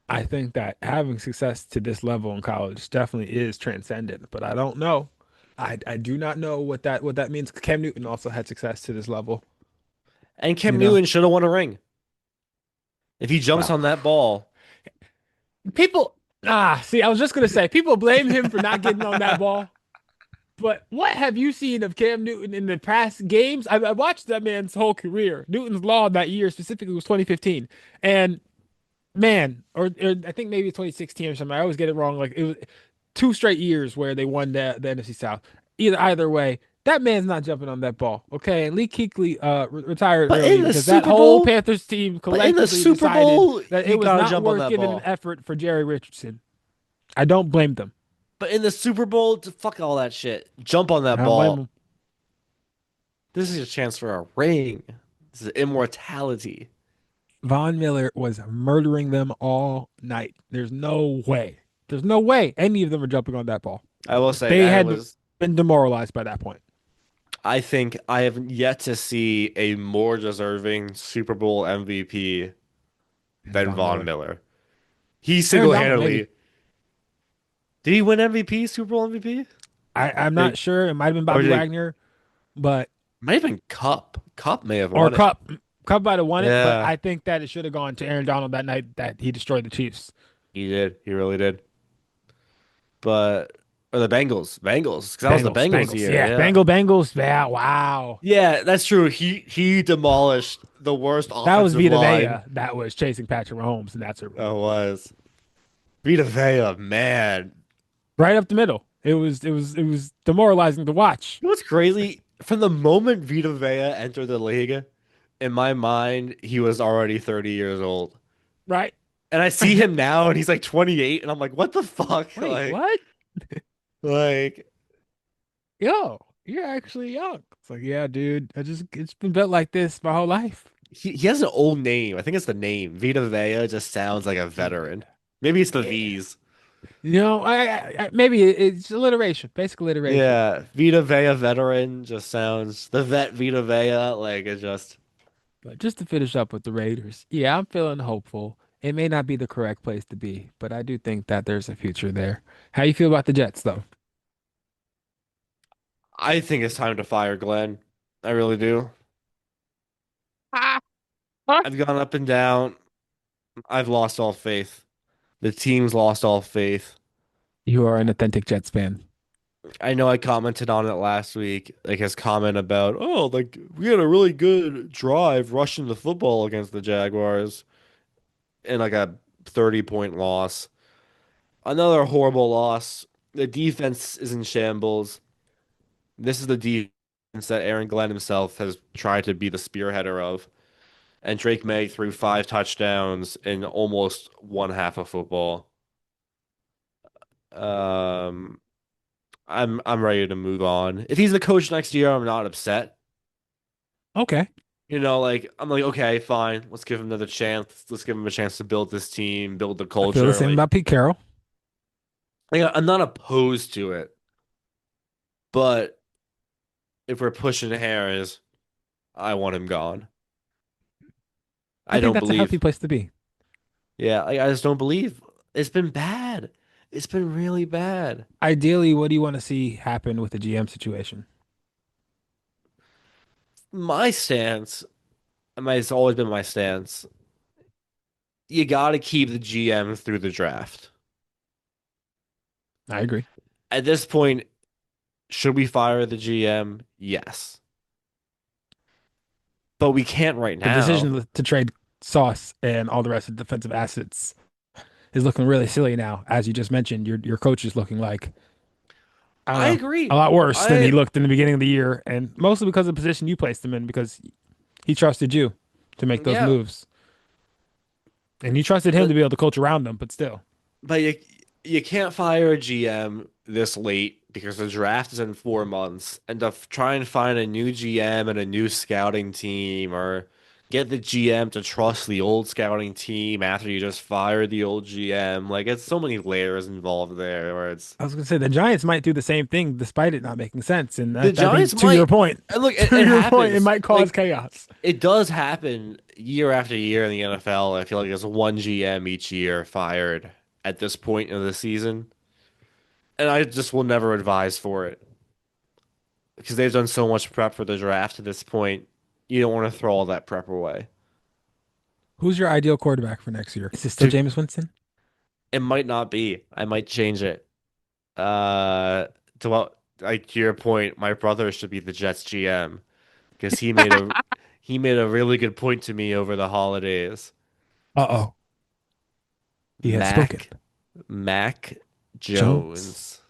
I think that having success to this level in college definitely is transcendent, but I don't know. I do not know what that means. Cam Newton also had success to this level, And Cam you know. Newton should have won a ring. If he jumps Wow. on that ball, People see, I was just gonna say people blame him for not getting on that ball. But what have you seen of Cam Newton in the past games? I watched that man's whole career. Newton's Law that year specifically was 2015. And man, or I think maybe 2016 or something. I always get it wrong. Like it was 2 straight years where they won the NFC South. Either way, That man's not jumping on that ball. Okay, and Lee Kuechly retired But early in the because that Super whole Bowl, Panthers team but in the collectively Super decided Bowl, that you it was gotta not jump on worth that giving an ball. effort for Jerry Richardson. I don't blame them. But in the Super Bowl, fuck all that shit. Jump on I that don't blame ball. them. This is your chance for a ring. This is immortality. Von Miller was murdering them all night. There's no way. There's no way any of them are jumping on that ball. I will say They that it had was. been demoralized by that point. I think I have yet to see a more deserving Super Bowl MVP And than Von Von Miller. Miller. He Aaron Donald, maybe. single-handedly did he win MVP, Super Bowl MVP? I'm Like, not sure. It might have been or Bobby did he, Wagner, but might have been Cup. Cup may have or won it. Cup. Cup might have won it, but Yeah, I think that it should have gone to Aaron Donald that night that he destroyed the Chiefs. he did. He really did. But or the Bengals, because that was the Bengals, Bengals Bengals, year. yeah, Yeah, Bengals, yeah, wow. yeah, that's true. He demolished the worst That was offensive Vita line. Vea that was chasing Patrick Mahomes, and that's a That was Vita Vea, man. right up the middle. It was demoralizing to watch. You know what's crazy? From the moment Vita Vea entered the league, in my mind, he was already 30 years old. Right? And I see him now and he's like 28 and I'm like, what the fuck? Wait, what? Like Yo, you're actually young. It's like, yeah, dude. It's been built like this my whole life. he has an old name. I think it's the name. Vita Vea just sounds like a veteran. Maybe it's the Yeah. V's. Maybe it's alliteration, basic alliteration. Yeah, Vita Vea veteran just sounds the vet Vita Vea like it just But just to finish up with the Raiders, yeah, I'm feeling hopeful. It may not be the correct place to be, but I do think that there's a future there. How you feel about the Jets, though? I think it's time to fire Glenn. I really do. I've gone up and down. I've lost all faith. The team's lost all faith. You are an authentic Jets fan. I know I commented on it last week, like his comment about, oh, like we had a really good drive rushing the football against the Jaguars in like a 30-point loss. Another horrible loss. The defense is in shambles. This is the defense that Aaron Glenn himself has tried to be the spearheader of. And Drake May threw 5 touchdowns in almost one half of football. Um, I'm ready to move on. If he's the coach next year, I'm not upset. Okay. You know, like I'm like, okay, fine. Let's give him another chance. Let's give him a chance to build this team, build the I feel the culture. same about Pete Carroll. I'm not opposed to it, but if we're pushing hairs, I want him gone. I I think don't that's a healthy believe. place to be. Yeah, I just don't believe. It's been bad. It's been really bad. Ideally, what do you want to see happen with the GM situation? My stance, it's always been my stance. You got to keep the GM through the draft. I agree. At this point, should we fire the GM? Yes. But we can't right The now. decision to trade Sauce and all the rest of the defensive assets is looking really silly now. As you just mentioned, your coach is looking like, I don't I know, agree. a lot worse than he I looked in the beginning of the year, and mostly because of the position you placed him in, because he trusted you to make those yeah, moves, and you trusted him but to be able to coach around them. But still, but you can't fire a GM this late because the draft is in 4 months, and to try and find a new GM and a new scouting team, or get the GM to trust the old scouting team after you just fired the old GM, like it's so many layers involved there. Where it's I was gonna say the Giants might do the same thing despite it not making sense, and the I think Giants to your might point, and look, to it your point, it happens. might cause Like chaos. it does happen year after year in the NFL. I feel like there's one GM each year fired at this point of the season. And I just will never advise for it because they've done so much prep for the draft at this point. You don't want to throw all that prep away. Who's your ideal quarterback for next year? Is it still To, Jameis Winston? it might not be. I might change it. Uh, to what, like to your point, my brother should be the Jets GM because he made a really good point to me over the holidays. Uh-oh, he has spoken. Mac Jones. Jones.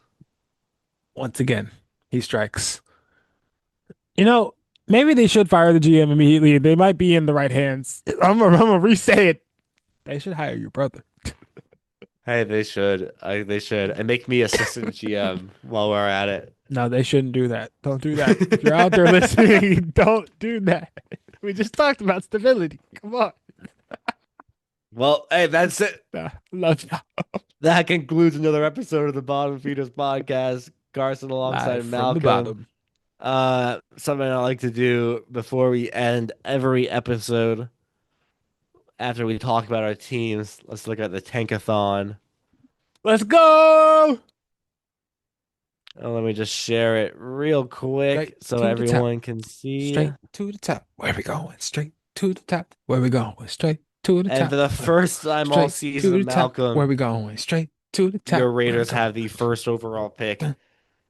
Once again, he strikes. You know, maybe they should fire the GM immediately. They might be in the right hands. I'm gonna re-say it. They should hire your brother. Hey, they should. They should. And make me assistant GM while we're at it. No, they shouldn't do that. Don't do that. If you're out there listening, don't do that. We just talked about stability. Come on. Well, hey, that's it. Nah, love you. That concludes another episode of the Bottom Feeders podcast. Carson alongside Live from the Malcolm. bottom. Something I like to do before we end every episode after we talk about our teams. Let's look at the tankathon. Let's go. Let me just share it real quick Straight so to the everyone can see. Straight to the top. Where we going? Straight to the top. Where we going? Straight to the top. And for the first time all Straight to season, the top. Where Malcolm, we going? Straight to the top. your Where we Raiders going? have the first overall pick. Dun,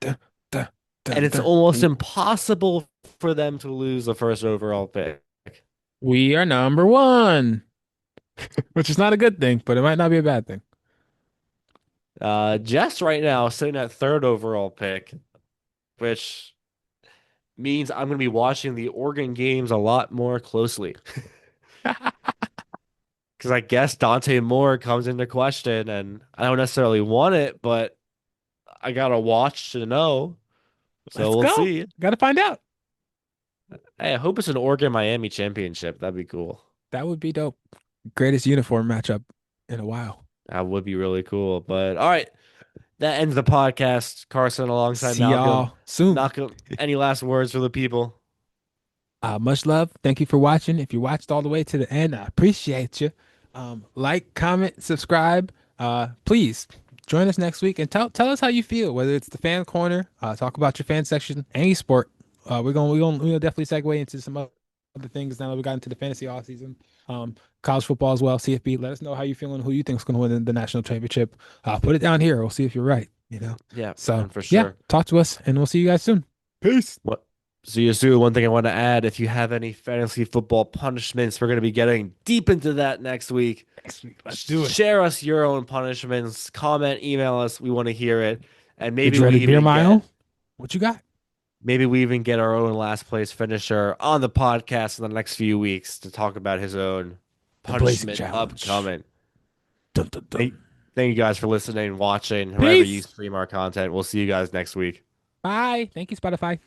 dun, dun, And it's dun. almost impossible for them to lose the first overall pick. We are number one, which is not a good thing, but it might not be a bad thing. Jess right now sitting at third overall pick, which means I'm going to be watching the Oregon games a lot more closely. Because I guess Dante Moore comes into question, and I don't necessarily want it, but I got to watch to know. So we'll Let's go. see. Gotta find out. Hey, I hope it's an Oregon Miami championship. That'd be cool. That would be dope. Greatest uniform matchup in a while. That would be really cool. But all right, that ends the podcast. Carson alongside See y'all Malcolm. soon. Malcolm, any last words for the people? Much love. Thank you for watching. If you watched all the way to the end, I appreciate you. Like, comment, subscribe. Please join us next week and tell us how you feel. Whether it's the fan corner, talk about your fan section, any sport. We're gonna definitely segue into some other things now that we got into the fantasy all season. College football as well. CFB. Let us know how you feeling. Who you think is gonna win the national championship. Put it down here. We'll see if you're right. Yeah, So for sure. yeah, talk to us and we'll see you guys soon. Peace. What? See you soon. One thing I want to add, if you have any fantasy football punishments, we're going to be getting deep into that next week. Let's do it. Share us your own punishments. Comment, email us. We want to hear it. And maybe You we ready, beer even mile? get, What you got? maybe we even get our own last place finisher on the podcast in the next few weeks to talk about his own The Blazing punishment Challenge. upcoming. Dun, dun, dun. Thank you guys for listening, watching, wherever you Peace. stream our content. We'll see you guys next week. Bye. Thank you, Spotify.